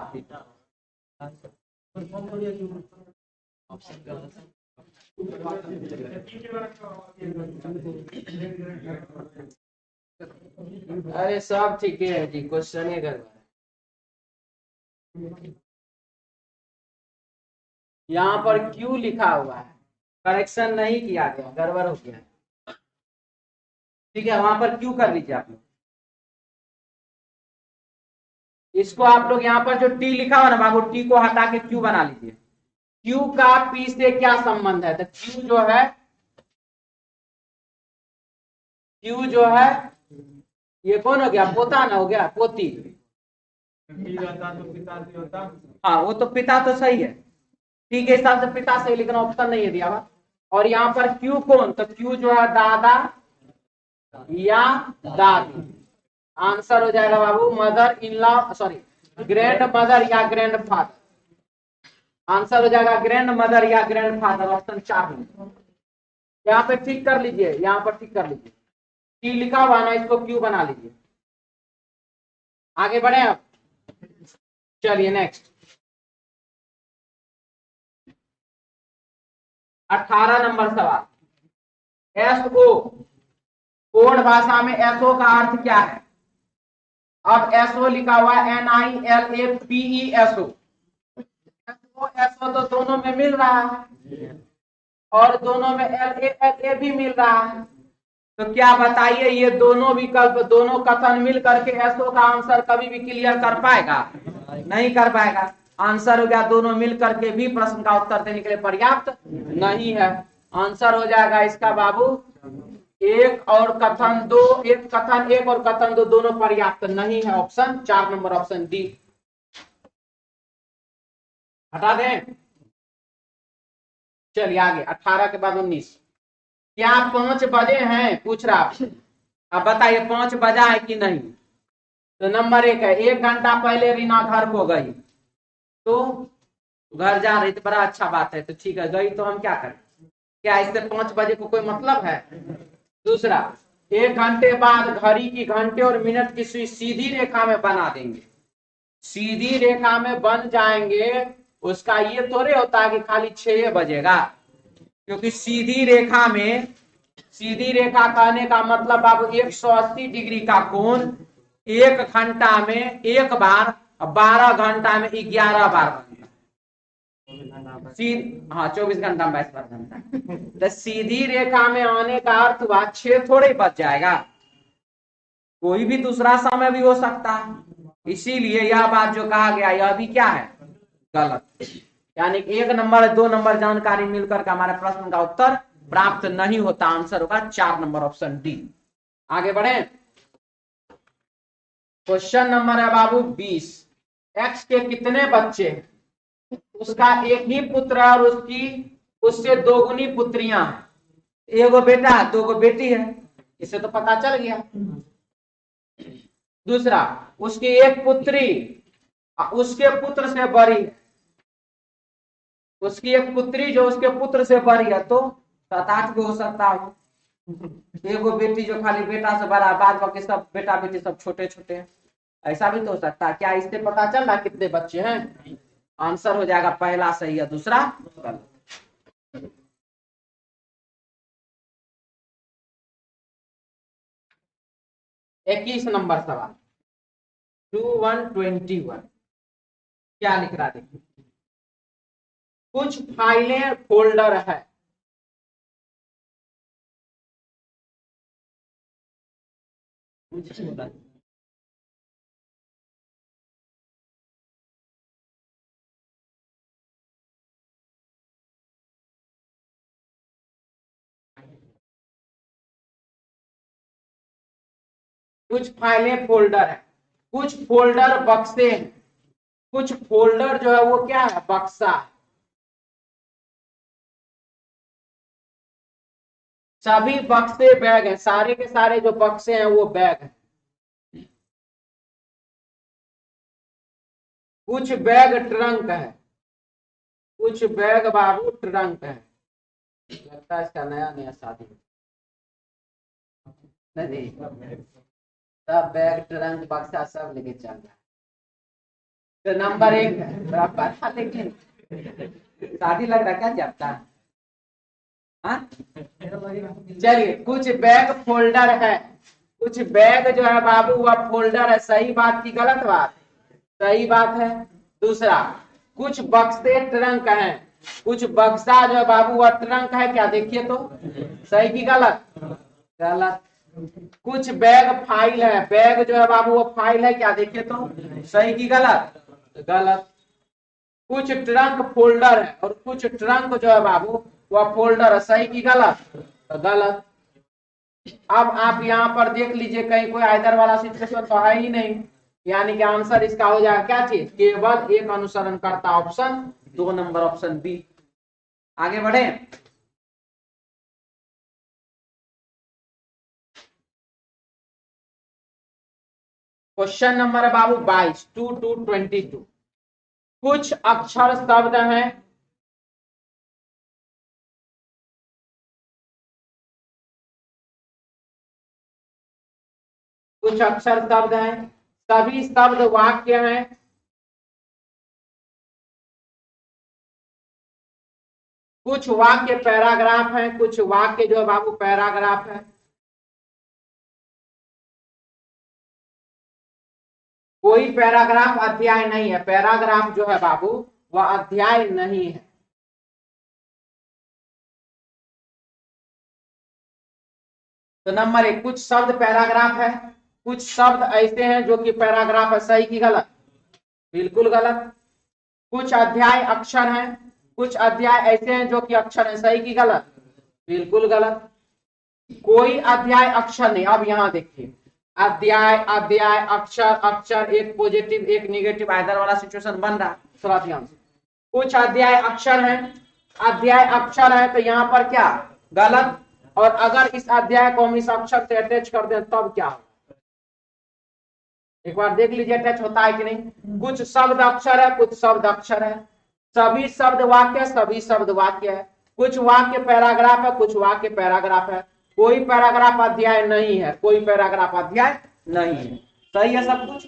अरे सब ठीक है जी, क्वेश्चन है गड़बड़। यहाँ पर क्यों लिखा हुआ है, करेक्शन नहीं किया गया, गड़बड़ हो गया, ठीक है। वहां पर क्यों कर लीजिए आप लोग, इसको आप लोग यहाँ पर जो टी लिखा हुआ ना बाबू, टी को हटा के क्यू बना लीजिए। क्यू का पी से क्या संबंध है, तो क्यू जो है, क्यू जो है ये कौन हो गया, पोता ना हो गया, पोती। हाँ वो तो पिता तो सही है, ठीक है, हिसाब से पिता सही, लेकिन ऑप्शन नहीं है दिया हुआ। और यहाँ पर क्यू कौन, तो क्यू जो है दादा या दादी। आंसर हो जाएगा बाबू mother in law, sorry grandmother या ग्रैंड फादर। आंसर हो जाएगा ग्रैंड मदर या ग्रैंड फादर, ऑप्शन 4 में। यहाँ पे ठीक कर लीजिए, यहाँ पर ठीक कर लीजिए, टी लिखा हुआ ना, इसको क्यू बना लीजिए। आगे बढ़े अब, चलिए नेक्स्ट 18 नंबर सवाल। एसओ, कोड भाषा में एसओ का अर्थ क्या है। अब एसओ लिखा हुआ है NILAPESO, एसओ तो दोनों में मिल रहा है और दोनों में LA भी मिल रहा है, तो क्या बताइए ये दोनों विकल्प, दोनों कथन मिल करके एसओ का आंसर कभी भी क्लियर कर पाएगा, नहीं कर पाएगा। आंसर हो गया दोनों मिल करके भी प्रश्न का उत्तर देने के लिए पर्याप्त नहीं है। आंसर हो जाएगा इसका बाबू एक और कथन दो, एक कथन एक और कथन दो, दोनों पर्याप्त नहीं है। ऑप्शन 4 नंबर, ऑप्शन डी हटा दें। चलिए आगे 18 के बाद 19। क्या 5 बजे हैं, पूछ रहा आपसे, अब बताइए 5 बजा है कि नहीं। तो नंबर 1 है 1 घंटा पहले रीना घर को गई, तो घर जा रही, तो बड़ा अच्छा बात है, तो ठीक है गई, तो हम क्या करें, क्या इससे 5 बजे को कोई मतलब है। दूसरा 1 घंटे बाद घड़ी की घंटे और मिनट की सुई सीधी रेखा में बना देंगे, सीधी रेखा में बन जाएंगे, उसका ये थोड़े होता है कि खाली 6 बजेगा, क्योंकि सीधी रेखा कहने का मतलब बाबू 180 डिग्री का कोण 1 घंटा में एक बार, 12 घंटा में 11 बार बनता है। हाँ 24 घंटा में 22 घंटा। तो सीधी रेखा में आने का अर्थ हुआ 6 थोड़े बच जाएगा, कोई भी दूसरा समय भी हो सकता है, इसीलिए यह बात जो कहा गया यह भी क्या है, गलत। यानी 1 नंबर 2 नंबर जानकारी मिलकर के हमारे प्रश्न का उत्तर प्राप्त नहीं होता। आंसर होगा 4 नंबर ऑप्शन डी। आगे बढ़े, क्वेश्चन नंबर है बाबू 20। एक्स के कितने बच्चे, उसका एक ही पुत्र और उससे 2 गुनी पुत्रियां हैं, एगो बेटा 2 गो बेटी है, इससे तो पता चल गया। दूसरा, उसकी एक पुत्री उसके पुत्र से बड़ी है, उसकी एक पुत्री जो उसके पुत्र से बड़ी है, तो 7-8 को हो सकता हो। एगो बेटी जो खाली बेटा से बड़ा, बाद बाकी सब बेटा बेटी सब छोटे छोटे हैं, ऐसा भी तो हो सकता है। क्या इससे पता चल रहा कितने बच्चे हैं? आंसर हो जाएगा पहला सही है, दूसरा गलत। 21 नंबर सवाल 2121 क्या लिख रहा देखिए, कुछ फाइलें फोल्डर है, कुछ फाइलें फोल्डर है, कुछ फोल्डर बक्से हैं, कुछ फोल्डर जो है वो क्या है, बक्सा है। सभी बक्से बैग हैं, सारे के सारे जो बक्से हैं वो बैग हैं। कुछ बैग ट्रंक है, कुछ बैग बाबू ट्रंक है। लगता है इसका नया नया शादी नहीं, सब बैग ट्रंक बक्सा सब लेके चल रहा है। तो नंबर 1 है पता, लेकिन शादी लग रहा क्या जबता है। चलिए, कुछ बैग फोल्डर है, कुछ बैग जो है बाबू वह फोल्डर है, सही बात की गलत बात? सही बात है। दूसरा, कुछ बक्से ट्रंक हैं, कुछ बक्सा जो है बाबू वह ट्रंक है, क्या देखिए तो, सही की गलत? गलत। कुछ बैग फाइल है, बैग जो है बाबू वो फाइल है, क्या देखिए तो, सही की गलत? गलत। कुछ ट्रंक फोल्डर है और कुछ ट्रंक जो है बाबू वह फोल्डर है, सही की गलत? गलत। अब आप यहाँ पर देख लीजिए, कहीं कोई आइदर वाला सिचुएशन तो है ही नहीं, यानी कि आंसर इसका हो जाएगा क्या चीज, केवल एक अनुसरण करता ऑप्शन 2 नंबर ऑप्शन बी। आगे बढ़े, क्वेश्चन नंबर है बाबू 22 2-22। कुछ अक्षर शब्द हैं, कुछ अक्षर शब्द हैं, सभी शब्द वाक्य हैं, कुछ वाक्य पैराग्राफ हैं, कुछ वाक्य जो है बाबू पैराग्राफ है, कोई पैराग्राफ अध्याय नहीं है, पैराग्राफ जो है बाबू वह अध्याय नहीं है। तो नंबर 1, कुछ शब्द पैराग्राफ है, कुछ शब्द ऐसे हैं जो कि पैराग्राफ है, सही की गलत? बिल्कुल गलत। कुछ अध्याय अक्षर हैं, कुछ अध्याय ऐसे हैं जो कि अक्षर हैं, सही की गलत? बिल्कुल गलत। कोई अध्याय अक्षर नहीं। अब यहां देखिए, अध्याय अध्याय अक्षर अक्षर, एक पॉजिटिव एक निगेटिव आइदर वाला सिचुएशन बन रहा है, थोड़ा ध्यान से। कुछ अध्याय अक्षर है, अध्याय अक्षर है, तो यहाँ पर क्या, गलत। और अगर इस अध्याय को हम इस अक्षर से अटैच कर दें तब क्या होगा, एक बार देख लीजिए अटैच होता है कि नहीं। कुछ शब्द अक्षर है, कुछ शब्द अक्षर है, सभी शब्द वाक्य, सभी शब्द वाक्य है, कुछ वाक्य पैराग्राफ है, कुछ वाक्य पैराग्राफ है, कोई पैराग्राफ अध्याय नहीं है, कोई पैराग्राफ अध्याय नहीं है, सही है सब कुछ।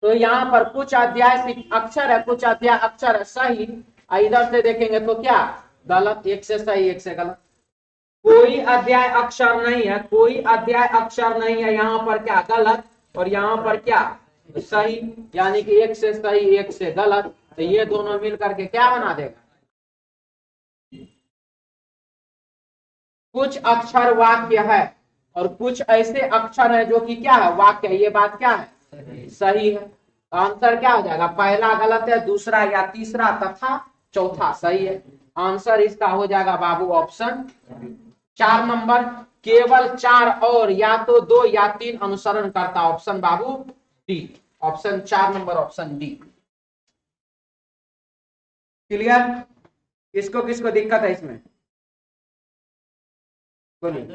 तो यहाँ पर कुछ अध्याय अक्षर है, कुछ अध्याय अक्षर है, सही। इधर से देखेंगे तो क्या, गलत, एक से सही एक से गलत। कोई अध्याय अक्षर नहीं है, कोई अध्याय अक्षर नहीं है, यहाँ पर क्या गलत और यहाँ पर क्या सही, यानी कि एक से सही एक से गलत, तो ये दोनों मिल करके क्या बना देगा, कुछ अक्षर वाक्य है और कुछ ऐसे अक्षर है जो कि क्या है वाक्य है, ये बात क्या है सही है। आंसर क्या हो जाएगा, पहला गलत है, दूसरा या तीसरा तथा चौथा सही है। आंसर इसका हो जाएगा बाबू ऑप्शन 4 नंबर। केवल 4 और या तो 2 या 3 अनुसरण करता, ऑप्शन बाबू D, option 4 number option D. Clear, किसको किसको दिक्कत है इसमें बोलिए।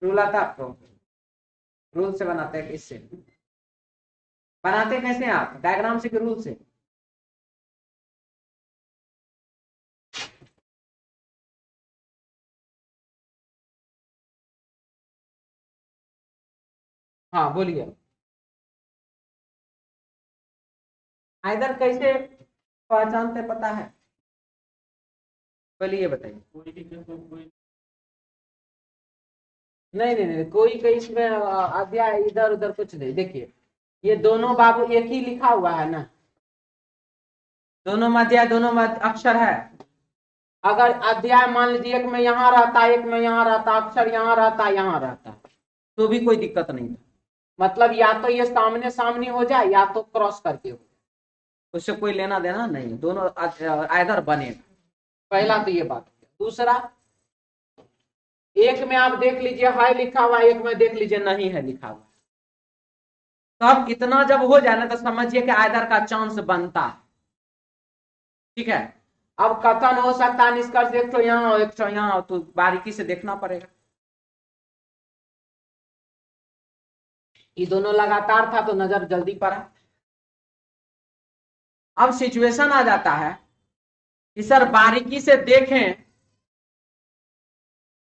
रूल आता आपको, रूल से बनाते हैं, किससे बनाते कैसे आप, डायग्राम से कि रूल से? हाँ बोलिए, इधर कैसे पहचानते पता है, बोलिए बताइए। नहीं नहीं नहीं, कोई कहीं इसमें अध्याय इधर उधर कुछ नहीं। देखिए ये दोनों बाबू एक ही लिखा हुआ है ना, दोनों में अध्याय, दोनों में अक्षर है। अगर अध्याय मान लीजिए एक में यहाँ रहता, एक में यहाँ रहता, अक्षर यहाँ रहता, यहाँ रहता, तो भी कोई दिक्कत नहीं था। मतलब या तो ये सामने सामने हो जाए या तो क्रॉस करके हो, उससे कोई लेना देना नहीं, दोनों आइदर बनेगा। पहला तो ये बात। दूसरा, एक में आप देख लीजिए है लिखा हुआ, एक में देख लीजिए नहीं है लिखा हुआ, तब इतना जब हो जाए ना तो समझिए कि आइदर का चांस बनता है। ठीक है, अब कथन हो सकता है निष्कर्ष एक तो यहाँ और एक तो यहाँ, तो बारीकी से देखना पड़ेगा। ये दोनों लगातार था तो नजर जल्दी पड़ा। अब सिचुएशन आ जाता है कि सर बारीकी से देखें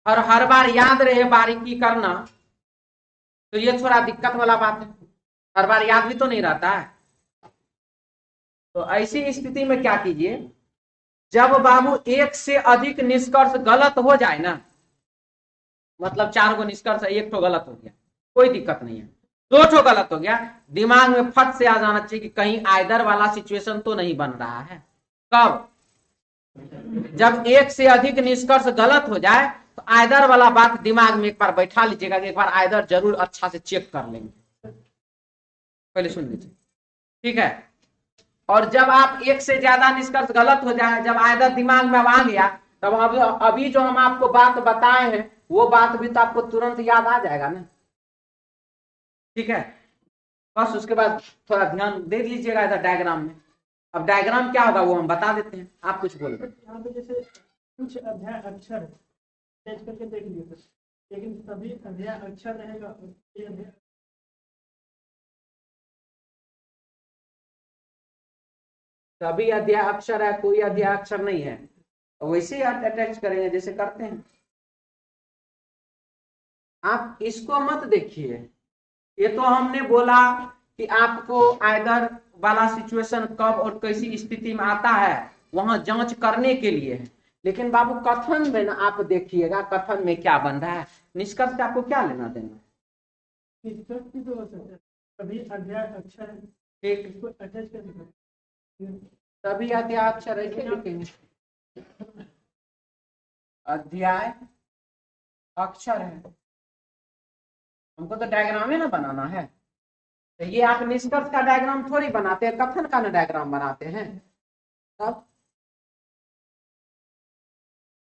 और हर बार याद रहे बारीकी करना, तो ये थोड़ा दिक्कत वाला बात है, हर बार याद भी तो नहीं रहता है। तो ऐसी स्थिति में क्या कीजिए, जब बाबू एक से अधिक निष्कर्ष गलत हो जाए ना, मतलब 4 गो निष्कर्ष है, 1 तो गलत हो गया, कोई दिक्कत नहीं है, 2 तो गलत हो गया, दिमाग में फट से आ जाना चाहिए कि कहीं आइदर वाला सिचुएशन तो नहीं बन रहा है। कब, जब 1 से अधिक निष्कर्ष गलत हो जाए तो आइदर वाला बात दिमाग में एक बार बैठा लीजिएगा कि एक बार आइदर जरूर अच्छा से चेक कर लेंगे, पहले सुन लीजिए। ठीक है, और जब आप 1 से ज्यादा निष्कर्ष गलत हो जाए, जब आइदर दिमाग में आ गया, तब अभी जो हम आपको बात बताए हैं वो बात भी तो आपको तुरंत याद आ जाएगा ना। ठीक है, बस उसके बाद थोड़ा ध्यान दे लीजिएगा इधर डायग्राम में। अब डायग्राम क्या होगा वो हम बता देते हैं, आप कुछ बोल रहे हैं। यहाँ पे जैसे कुछ अध्याय अक्षर है, टेस्ट करके देख लीजिए, लेकिन सभी अध्याय अक्षर रहेगा, ये अध्याय सभी अध्याय अक्षर है, कोई अध्याय अक्षर नहीं है, तो वैसे ही अटैच करेंगे जैसे करते हैं। आप इसको मत देखिए, ये तो हमने बोला कि आपको आइदर वाला सिचुएशन कब और कैसी स्थिति में आता है वहां जांच करने के लिए है, लेकिन बाबू कथन में ना आप देखिएगा कथन में क्या बन रहा है, निष्कर्ष से आपको क्या लेना देना। निष्कर्ष भी तो हो सकता है, सभी अध्याय अक्षर है, ठीक, इसको अटैच कर दीजिए। सभी अध्याय अक्षर ऐसे लिखेंगे, अध्याय अक्षर है, हमको तो डायग्राम है ना बनाना है, तो ये आप निष्कर्ष का डायग्राम थोड़ी बनाते हैं, कथन का ना डायग्राम बनाते हैं। तब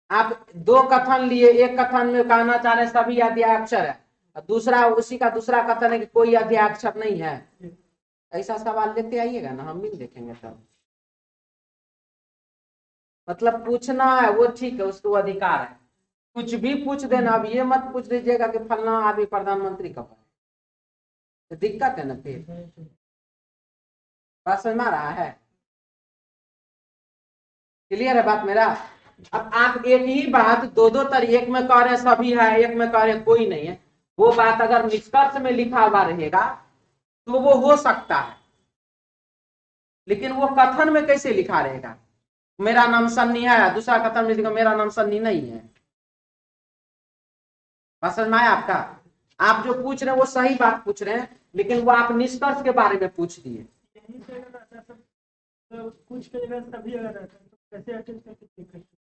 आप 2 कथन लिए, एक कथन में कहना चाह रहे सभी अध्याय अक्षर है, दूसरा उसी का दूसरा कथन है कि कोई अध्याय अक्षर नहीं है, ऐसा सवाल लेते आइएगा ना, हम भी देखेंगे तब। मतलब पूछना है वो ठीक है, उसको अधिकार है, कुछ भी पूछ देना। अब ये मत पूछ दीजिएगा कि फलना आदमी प्रधानमंत्री कब है, तो दिक्कत है ना फिर। बात समझ में आ रहा है, क्लियर है बात मेरा। अब आप एक ही बात 2-2 तरह, एक में कह रहे सभी है, एक में कह रहे कोई नहीं है, वो बात अगर निष्कर्ष में लिखा हुआ रहेगा तो वो हो सकता है, लेकिन वो कथन में कैसे लिखा रहेगा, मेरा नाम सन्नी है, दूसरा कथन में लिखा मेरा नाम सन्नी नहीं है। बात समझ में आया आपका? आप जो पूछ रहे हैं वो सही बात पूछ रहे हैं, लेकिन वो आप निष्कर्ष के बारे में पूछ दिए। यहीं से अगर आता सब तो कुछ के जगह तभी अगर आता तो कैसे अटेंड करके चेक करते?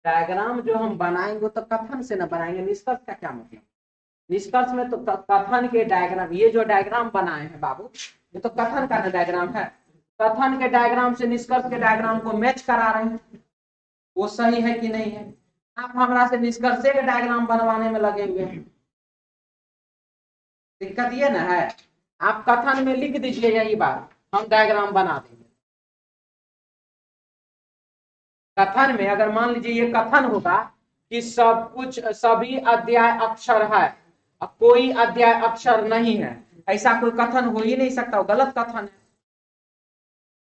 डायग्राम जो हम बनाएंगे तो कथन से न बनाएंगे, निष्कर्ष का क्या मतलब? निष्कर्ष में तो कथन के डायग्राम, ये जो डायग्राम बनाए हैं बाबू, ये तो कथन का डायग्राम है। कथन के डायग्राम से निष्कर्ष के डायग्राम को मैच करा रहे हैं, वो सही है कि नहीं है। आप हमारा से निष्कर्ष के डायग्राम बनवाने में लगे हुए हैं, दिक्कत ये ना है। आप कथन में लिख दीजिए यही बात, हम डायग्राम बना देंगे। कथन में अगर मान लीजिए ये कथन होगा कि सब कुछ सभी अध्याय अक्षर है, कोई अध्याय अक्षर नहीं है, ऐसा कोई कथन हो ही नहीं सकता, वो गलत कथन है।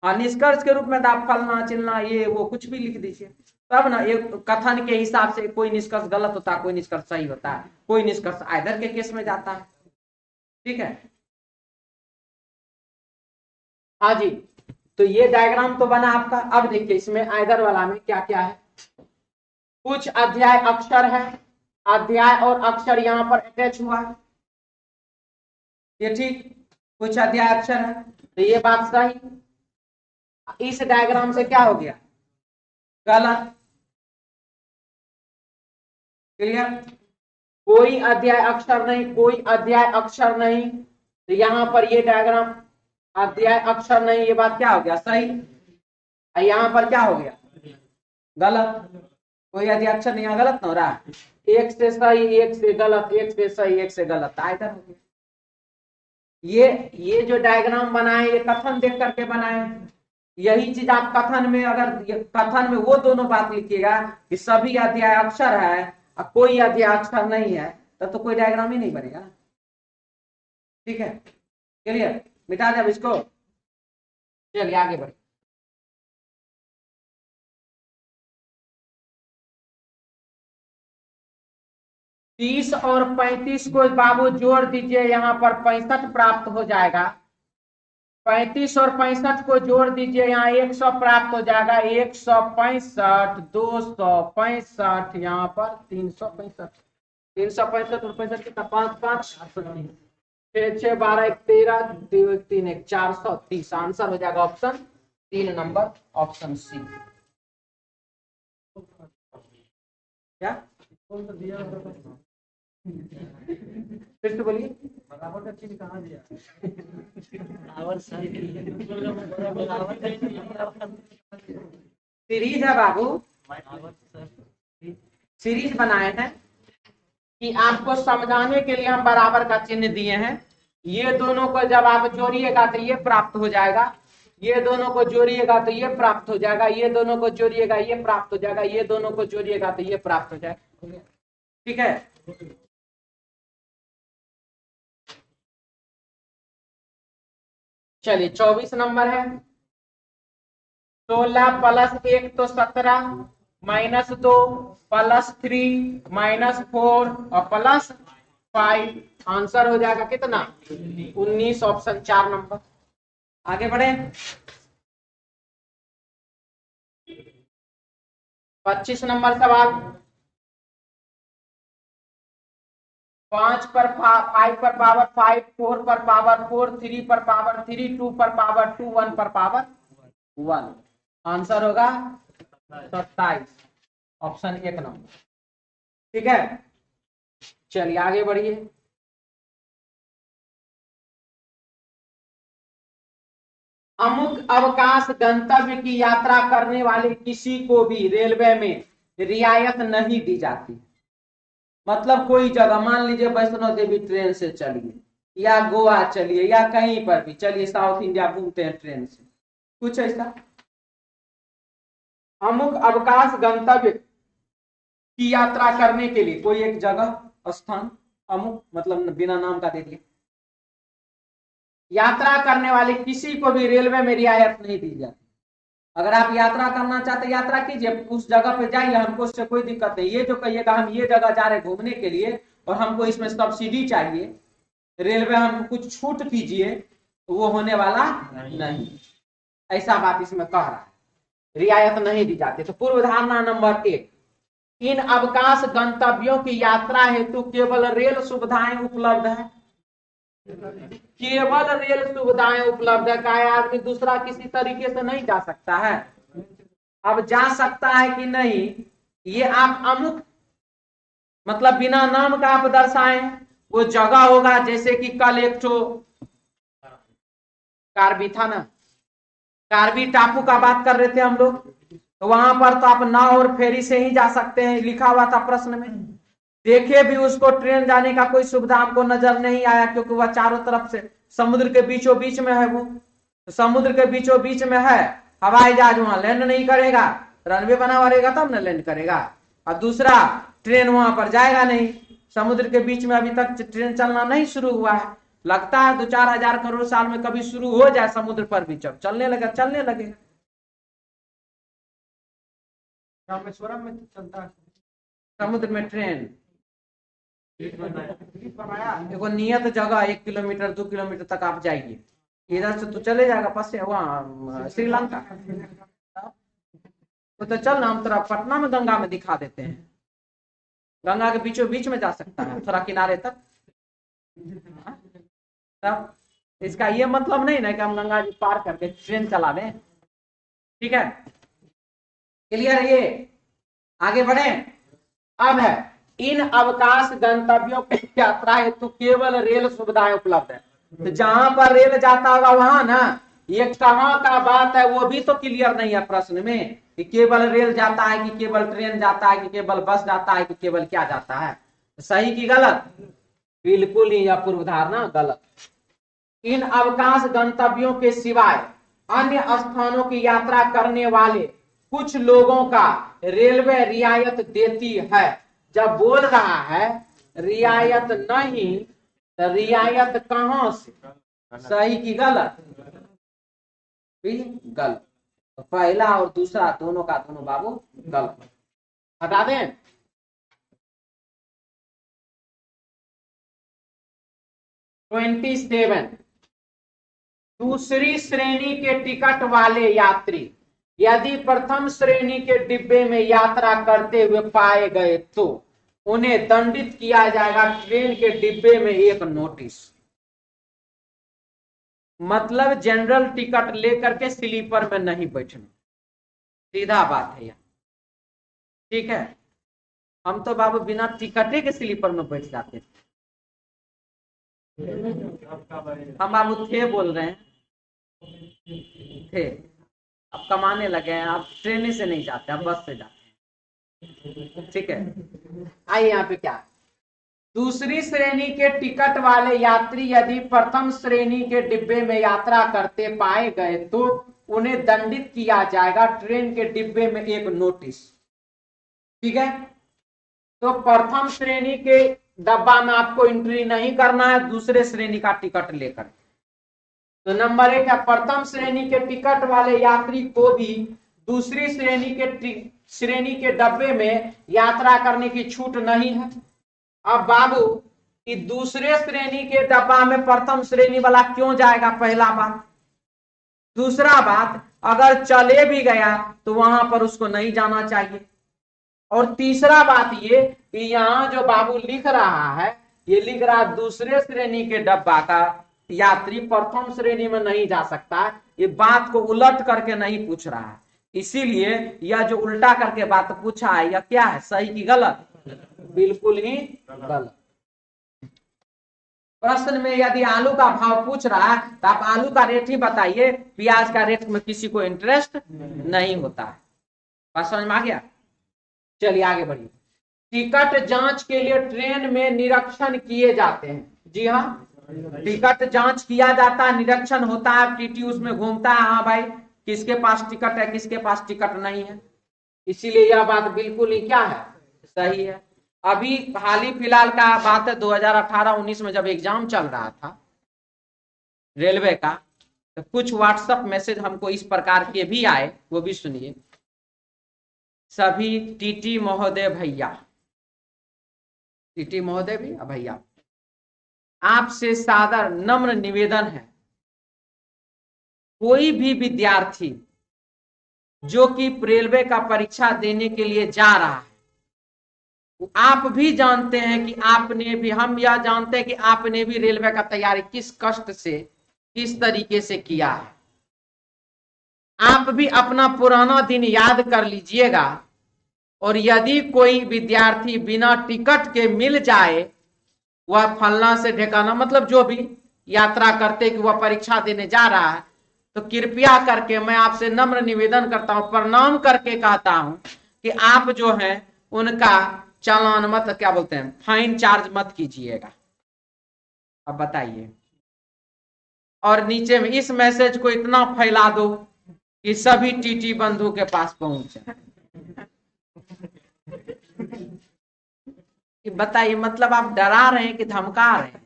हाँ, निष्कर्ष के रूप में आप फलना चिलना ये वो कुछ भी लिख दीजिए, तब ना एक कथन के हिसाब से कोई निष्कर्ष गलत होता है, कोई निष्कर्ष सही होता है, कोई निष्कर्ष आइदर के केस में जाता है। ठीक है, हाँ जी। तो ये डायग्राम तो बना आपका। अब देखिए इसमें आइदर वाला में क्या क्या है। कुछ अध्याय अक्षर है, अध्याय और अक्षर यहां पर अटैच हुआ है, ये ठीक। कुछ अध्याय अक्षर है, तो ये बात सही। इस डायग्राम से क्या हो गया? गलत। क्लियर? कोई अध्याय अक्षर नहीं, कोई अध्याय अक्षर नहीं, तो यहां पर ये डायग्राम अध्याय अक्षर नहीं, ये बात क्या हो गया? सही। यहां पर क्या हो गया? गलत। कोई अध्याय अक्षर नहीं, यहाँ गलत ना हो रहा है। एक से सही, एक से गलत, एक से सही, एक से गलत, आइदर हो गया। ये जो डायग्राम बनाए ये कथन देख करके बनाए। यही चीज आप कथन में, अगर कथन में वो दोनों बात लिखिएगा कि सभी अध्याय अक्षर है और कोई अध्याय अक्षर नहीं है, तो कोई डायग्राम ही नहीं बनेगा। ठीक है, क्लियर? मिटा दे अब इसको, चलिए आगे बढ़े। तीस और 35 को बाबू जोड़ दीजिए, यहां पर 65 प्राप्त हो जाएगा। 35 और 65 को जोड़ दीजिए, यहाँ 100 प्राप्त हो जाएगा। 165, 265, यहाँ पर 365, 365 और 65 कितना? 5 5 6 6 12 1 13 2 1 3 1 430। आंसर हो जाएगा ऑप्शन 3 नंबर, ऑप्शन सी। क्या फिर से बोलिए? बराबर का चिन्ह कहाँ दिया? सीरीज है बाबू, सीरीज बनाए हैं कि आपको समझाने के लिए हम बराबर का चिन्ह दिए हैं। ये दोनों को जब आप जोड़िएगा तो ये प्राप्त हो जाएगा, ये दोनों को जोड़िएगा तो ये प्राप्त हो जाएगा, ये दोनों को जोड़िएगा ये प्राप्त हो जाएगा, ये दोनों को जोड़िएगा तो ये प्राप्त हो जाएगा। ठीक है, चलिए 24 नंबर है। 16 प्लस 1 तो 17, -2 प्लस 3 -4 और प्लस 5। आंसर हो जाएगा कितना? 19, ऑप्शन 4 नंबर। आगे बढ़े। 25 नंबर सवाल। 5 पर 5 पर पावर 5, 4 पर पावर 4, 3 पर पावर 3, 2 पर पावर 2, 1 पर पावर 1। आंसर होगा 27, ऑप्शन 1 नंबर। ठीक है, चलिए आगे बढ़िए। अमुक अवकाश गंतव्य की यात्रा करने वाले किसी को भी रेलवे में रियायत नहीं दी जाती। मतलब कोई जगह, मान लीजिए वैष्णो देवी ट्रेन से चलिए, या गोवा चलिए, या कहीं पर भी चलिए, साउथ इंडिया घूमते हैं ट्रेन से, कुछ ऐसा। अमुक अवकाश गंतव्य की यात्रा करने के लिए कोई एक जगह स्थान, अमुक मतलब बिना नाम का दे दिया। यात्रा करने वाले किसी को भी रेलवे में रियायत नहीं दी जाती। अगर आप यात्रा करना चाहते यात्रा कीजिए, उस जगह पे जाइए, हमको उससे कोई दिक्कत नहीं। ये जो कहिएगा हम ये जगह जा रहे घूमने के लिए और हमको इसमें सब्सिडी चाहिए, रेलवे हमको कुछ छूट कीजिए, वो होने वाला नहीं, ऐसा बात इसमें कह रहा है, रियायत नहीं दी जाती। तो पूर्व धारणा नंबर 1, इन अवकाश गंतव्यों की यात्रा हेतु केवल रेल सुविधाएं उपलब्ध है, केवल रेल सुविधाएं उपलब्ध है। क्या आदमी दूसरा किसी तरीके से नहीं जा सकता है? अब जा सकता है कि नहीं, ये आप अमुक मतलब बिना नाम का आप दर्शाएं, वो जगह होगा। जैसे कि कल एक तो कार्बी था ना, कार्बी टापू का बात कर रहे थे हम लोग, तो वहां पर तो आप नाव और फेरी से ही जा सकते हैं, लिखा हुआ था प्रश्न में। देखे भी उसको ट्रेन जाने का कोई सुविधा हमको नजर नहीं आया, क्योंकि वह चारों तरफ से समुद्र के बीचों बीच में है। वो तो समुद्र के बीचों बीच में है, हवाई जहाज वहां लैंड नहीं करेगा, रनवे बना हुआ रहेगा तब न लैंड करेगा। और दूसरा, ट्रेन वहां पर जाएगा नहीं, समुद्र के बीच में अभी तक ट्रेन चलना नहीं शुरू हुआ है। लगता है 2-4 हजार करोड़ साल में कभी शुरू हो जाए समुद्र पर भी, जब चलने लगेगा। रामेश्वरम में चलता है समुद्र में ट्रेन, बनाया। देखो नियत जगह 1 किलोमीटर 2 किलोमीटर तक आप जाइए, इधर से तो चले जाएगा पास से वहाँ श्रीलंका। वो तो चल ना, हम तेरा पटना में गंगा में दिखा देते हैं, गंगा के बीचों बीच में जा सकता है थोड़ा किनारे तक। तब इसका ये मतलब नहीं ना कि हम गंगा जी पार करके ट्रेन चला दें। ठीक है, क्लियर है ये? आगे बढ़े। अब है, इन अवकाश गंतव्यों की यात्रा हेतु केवल रेल सुविधाएं उपलब्ध है। तो जहां पर रेल जाता होगा वहां ना, ये कहां का बात है वो भी तो क्लियर नहीं है प्रश्न में, कि केवल रेल जाता है कि केवल ट्रेन जाता है कि केवल बस जाता है कि केवल क्या जाता है। सही की गलत? बिल्कुल ही, यह पूर्व धारणा गलत। इन अवकाश गंतव्यों के सिवाय अन्य स्थानों की यात्रा करने वाले कुछ लोगों का रेलवे रियायत देती है। जब बोल रहा है रियायत नहीं, तो रियायत कहां से? सही की गलत? गलत। तो पहला और दूसरा दोनों का दोनों बाबू गलत। हटा दें। सेवन, दूसरी श्रेणी के टिकट वाले यात्री यदि प्रथम श्रेणी के डिब्बे में यात्रा करते हुए पाए गए तो उन्हें दंडित किया जाएगा। ट्रेन के डिब्बे में एक नोटिस, मतलब जनरल टिकट लेकर के स्लीपर में नहीं बैठना, सीधा बात है यह। ठीक है, हम तो बाबू बिना टिकटे के स्लीपर में बैठ जाते थे। हम बाबू थे बोल रहे हैं, थे, अब कमाने लगे हैं, आप ट्रेन से नहीं जाते, आप बस से जाते हैं। ठीक है, आइए यहाँ पे क्या, दूसरी श्रेणी के टिकट वाले यात्री यदि प्रथम श्रेणी के डिब्बे में यात्रा करते पाए गए तो उन्हें दंडित किया जाएगा। ट्रेन के डिब्बे में एक नोटिस। ठीक है, तो प्रथम श्रेणी के डब्बा में आपको एंट्री नहीं करना है दूसरे श्रेणी का टिकट लेकर। तो नंबर 1 है, प्रथम श्रेणी के टिकट वाले यात्री को भी दूसरी श्रेणी के डब्बे में यात्रा करने की छूट नहीं है। अब बाबू, कि दूसरे श्रेणी के डब्बा में प्रथम श्रेणी वाला क्यों जाएगा, पहला बात। दूसरा बात, अगर चले भी गया तो वहां पर उसको नहीं जाना चाहिए। और तीसरा बात ये कि यहाँ जो बाबू लिख रहा है, ये लिख रहा है दूसरे श्रेणी के डब्बा का यात्री प्रथम श्रेणी में नहीं जा सकता। ये बात को उलट करके नहीं पूछ रहा है, इसीलिए यह जो उल्टा करके बात पूछा है यह क्या है, सही की गलत? बिल्कुल ही गलत। प्रश्न में यदि आलू का भाव पूछ रहा है तो आप आलू का रेट ही बताइए, प्याज का रेट में किसी को इंटरेस्ट नहीं होता है। बात समझ में आ गया? चलिए आगे बढ़िए। टिकट जांच के लिए ट्रेन में निरीक्षण किए जाते हैं। जी हाँ, टिकट जांच किया जाता है, निरीक्षण होता है, टीटी उसमें घूमता है, हाँ भाई किसके पास टिकट है किसके पास टिकट नहीं है। इसीलिए यह बात बिल्कुल ही क्या है, सही है। अभी हाल ही फिलहाल का बात है, 2018-19 में जब एग्जाम चल रहा था रेलवे का, तो कुछ व्हाट्सएप मैसेज हमको इस प्रकार के भी आए, वो भी सुनिए। सभी टीटी महोदय भैया, टीटी महोदय भी भैया, आपसे सादर नम्र निवेदन है कोई भी विद्यार्थी जो कि रेलवे का परीक्षा देने के लिए जा रहा है, आप भी जानते हैं कि आपने भी, हम यह जानते हैं कि आपने भी रेलवे का तैयारी किस कष्ट से, किस तरीके से किया है। आप भी अपना पुराना दिन याद कर लीजिएगा, और यदि कोई विद्यार्थी बिना टिकट के मिल जाए, वह फलना से ढेकाना, मतलब जो भी यात्रा करते कि वह परीक्षा देने जा रहा है, तो कृपया करके मैं आपसे नम्र निवेदन करता हूं, प्रणाम करके कहता हूं कि आप जो है उनका चालान मत, क्या बोलते हैं, फाइन चार्ज मत कीजिएगा। अब बताइए, और नीचे में इस मैसेज को इतना फैला दो कि सभी टीटी बंधु के पास पहुंचे। बताइए, मतलब आप डरा रहे हैं कि धमका रहे हैं?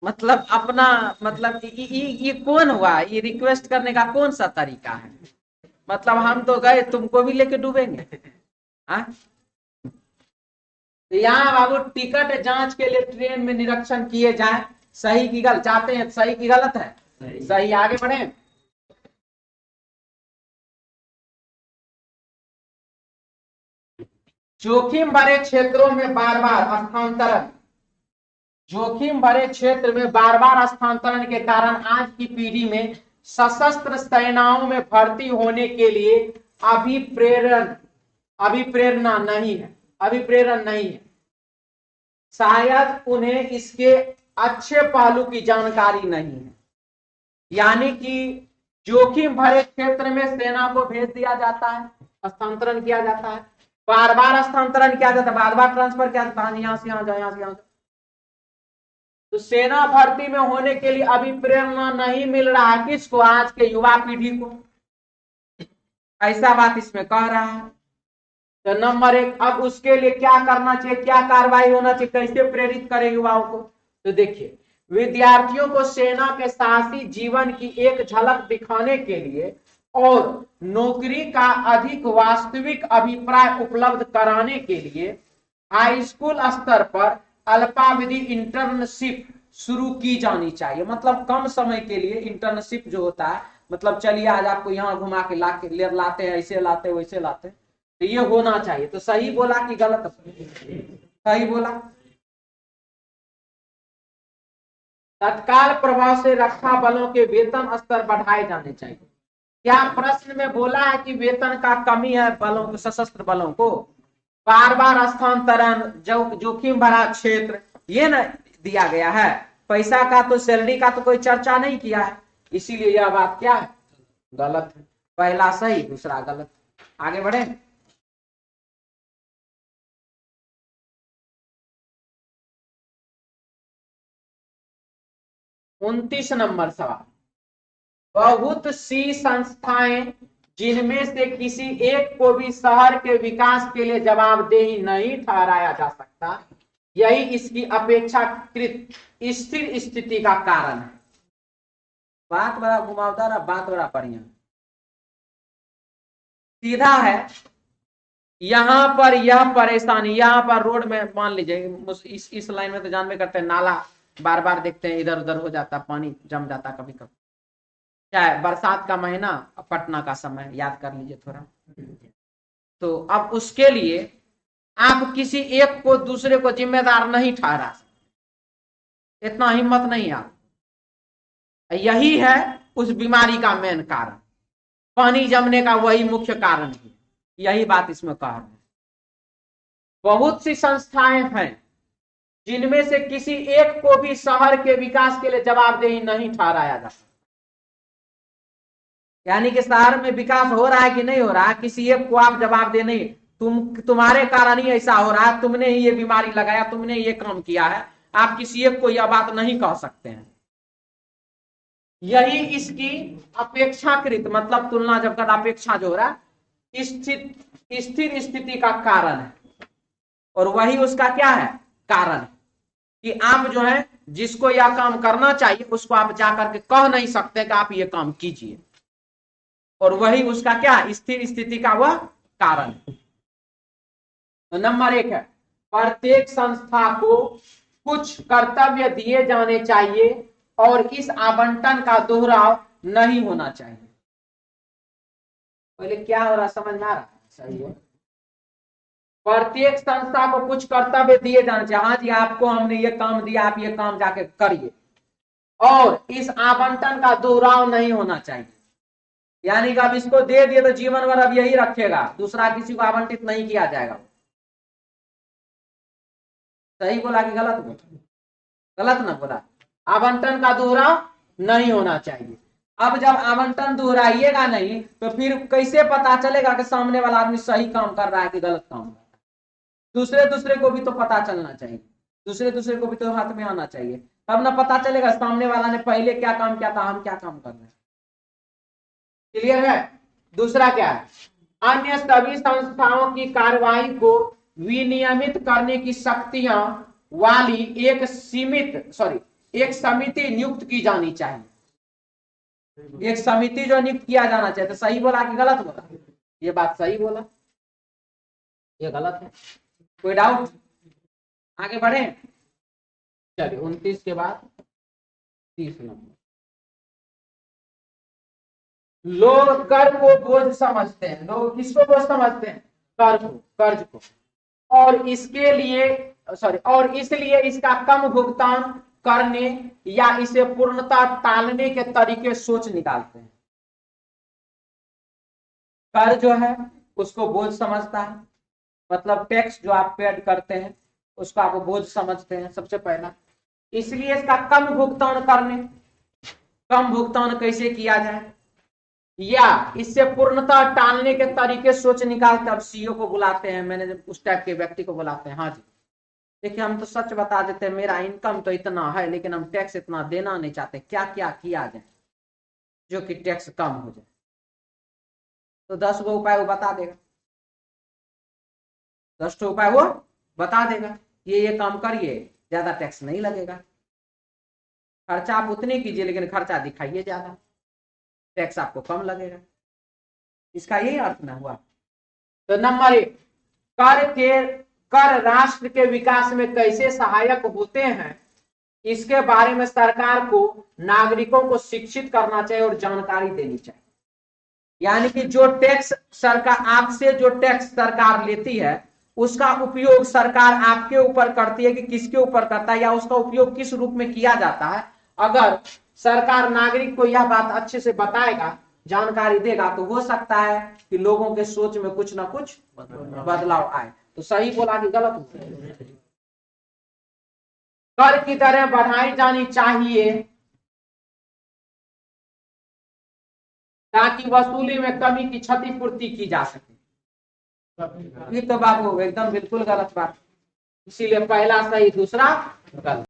मतलब अपना, मतलब ये कौन हुआ? ये रिक्वेस्ट करने का कौन सा तरीका है? मतलब हम तो गए, तुमको भी लेके डूबेंगे? यहाँ बाबू टिकट जांच के लिए ट्रेन में निरीक्षण किए जाए, सही की गलत जाते हैं, सही की गलत है, सही। आगे बढ़े। जोखिम भरे क्षेत्रों में बार बार स्थानांतरण, जोखिम भरे क्षेत्र में बार बार स्थानांतरण के कारण आज की पीढ़ी में सशस्त्र सेनाओं में भर्ती होने के लिए अभिप्रेरणा नहीं है, अभिप्रेरण नहीं है। शायद उन्हें इसके अच्छे पहलू की जानकारी नहीं है। यानी कि जोखिम भरे क्षेत्र में सेना को भेज दिया जाता है, स्थानांतरण किया जाता है, बार बार स्थानांतरण किया जाता है, बार बार ट्रांसफर किया जाता है, यहां से यहां जाओ, यहां से यहां जाओ। तो सेना भर्ती में होने के लिए अभी प्रेरणा नहीं मिल रहा है किसको? आज के युवा पीढ़ी को। ऐसा बात इसमें कह रहा है। तो नंबर 1, अब उसके लिए क्या करना चाहिए, क्या कार्रवाई होना चाहिए, कैसे प्रेरित करें युवाओं को? तो देखिए, विद्यार्थियों को सेना के साहसी जीवन की एक झलक दिखाने के लिए और नौकरी का अधिक वास्तविक अभिप्राय उपलब्ध कराने के लिए हाई स्कूल स्तर पर अल्पावधि इंटर्नशिप शुरू की जानी चाहिए। मतलब कम समय के लिए इंटर्नशिप जो होता है, मतलब चलिए आज आपको यहाँ घुमा के लाते हैं, ऐसे लाते वैसे लाते, तो ये होना चाहिए। तो सही बोला कि गलत? सही बोला। तत्काल प्रभाव से रक्षा बलों के वेतन स्तर बढ़ाए जाने चाहिए। क्या प्रश्न में बोला है कि वेतन का कमी है बलों को, सशस्त्र बलों को? बार बार स्थानांतरण, जोखिम भरा क्षेत्र, ये न दिया गया है। पैसा का तो, सैलरी का तो कोई चर्चा नहीं किया है, इसीलिए यह बात क्या है? गलत है। पहला सही, दूसरा गलत। आगे बढ़े। उनतीस नंबर सवाल, बहुत सी संस्थाएं जिनमें से किसी एक को भी शहर के विकास के लिए जवाबदेही नहीं ठहराया जा सकता, यही इसकी अपेक्षाकृत स्थिर स्थिति का कारण है। बात बड़ा घुमावदार है, बात बड़ा बढ़िया सीधा है। यहां पर यह परेशानी, यहां पर रोड में मान लीजिए इस लाइन में तो जानबे करते हैं, नाला बार बार देखते हैं इधर उधर हो जाता, पानी जम जाता कभी कभी, क्या है, बरसात का महीना, पटना का समय याद कर लीजिए थोड़ा। तो अब उसके लिए आप किसी एक को दूसरे को जिम्मेदार नहीं ठहरा सकते, इतना हिम्मत नहीं आप। यही है उस बीमारी का मेन कारण, पानी जमने का वही मुख्य कारण है। यही बात इसमें कहा है। बहुत सी संस्थाएं हैं जिनमें से किसी एक को भी शहर के विकास के लिए जवाबदेही नहीं ठहराया जा सकता। यानी कि शहर में विकास हो रहा है कि नहीं हो रहा है, किसी एक को आप जवाब दे नहीं, तुम्हारे कारण ही ऐसा हो रहा है, तुमने ही ये बीमारी लगाया, तुमने ये काम किया है, आप किसी एक को यह बात नहीं कह सकते हैं। यही इसकी अपेक्षाकृत, मतलब तुलना जब कर अपेक्षा जो हो रहा है, स्थिर स्थिति का कारण है। और वही उसका क्या है? कारण है कि आप जो है जिसको यह काम करना चाहिए उसको आप जाकर के कह नहीं सकते कि आप ये काम कीजिए, और वही उसका क्या, स्थिर स्थिति का वह कारण है। तो नंबर 1 है, प्रत्येक संस्था को कुछ कर्तव्य दिए जाने चाहिए और इस आवंटन का दोहराव नहीं होना चाहिए। पहले क्या हो रहा समझ में आ रहा है? सही है। प्रत्येक संस्था को कुछ कर्तव्य दिए जाने चाहिए। हाँ जी, आपको हमने ये काम दिया, आप ये काम जाके करिए, और इस आवंटन का दोहराव नहीं होना चाहिए। यानी कि अब इसको दे दिए तो जीवन भर अब यही रखेगा, दूसरा किसी को आवंटित नहीं किया जाएगा। सही बोला कि गलत बोला? गलत ना बोला। आवंटन का दोहराव नहीं होना चाहिए। अब जब आवंटन दोहराइएगा नहीं तो फिर कैसे पता चलेगा कि सामने वाला आदमी सही काम कर रहा है कि गलत काम कर रहा है? दूसरे को भी तो पता चलना चाहिए, दूसरे को भी तो हाथ में आना चाहिए, तब ना पता चलेगा सामने वाला ने पहले क्या काम किया था, हम क्या काम कर रहे हैं। क्लियर है? दूसरा क्या है? अन्य सभी संस्थाओं की कार्रवाई को विनियमित करने की शक्तियां वाली एक समिति नियुक्त की जानी चाहिए। एक समिति जो नियुक्त किया जाना चाहिए। तो सही बोला कि गलत बोला? ये बात सही बोला, ये गलत है? कोई डाउट? आगे बढ़े? चलिए 29 के बाद 30 नंबर। लोग कर को बोझ समझते हैं। लोग किसको बोझ समझते हैं? कर्ज को। और इसलिए इसका कम भुगतान करने या इसे पूर्णतः टालने के तरीके सोच निकालते हैं। कर जो है उसको बोझ समझता है, मतलब टैक्स जो आप पेड करते हैं उसको आप बोझ समझते हैं सबसे पहला। इसलिए इसका कम भुगतान कैसे किया जाए या इससे पूर्णतः टालने के तरीके सोच निकालते। अब सीईओ को बुलाते हैं, मैनेजर उस टाइप के व्यक्ति को बुलाते हैं, हाँ जी देखिए हम तो सच बता देते हैं, मेरा इनकम तो इतना है लेकिन हम टैक्स इतना देना नहीं चाहते, क्या क्या किया जाए जो कि टैक्स कम हो जाए। तो 10 गो उपाय वो बता देगा, 10 उपाय वो बता देगा, ये काम करिए, ज्यादा टैक्स नहीं लगेगा, खर्चा आप उतने कीजिए लेकिन खर्चा दिखाइए ज्यादा, टैक्स आपको कम लगेगा। इसका यही अर्थ ना हुआ। तो नंबर 1, कर राष्ट्र के विकास में कैसे सहायक होते हैं, इसके बारे में सरकार को नागरिकों को शिक्षित करना चाहिए और जानकारी देनी चाहिए। यानी कि जो टैक्स सरकार आपसे जो टैक्स सरकार लेती है उसका उपयोग सरकार आपके ऊपर करती है कि किसके ऊपर करता है, या उसका उपयोग किस रूप में किया जाता है। अगर सरकार नागरिक को यह बात अच्छे से बताएगा, जानकारी देगा, तो हो सकता है कि लोगों के सोच में कुछ ना कुछ बदलाव आए। तो सही बोला कि गलत? कर की दरें बढ़ाई जानी चाहिए ताकि वसूली में कमी की क्षतिपूर्ति की जा सके। ये तो बाबू एकदम बिल्कुल गलत बात। इसीलिए पहला सही, दूसरा गलत।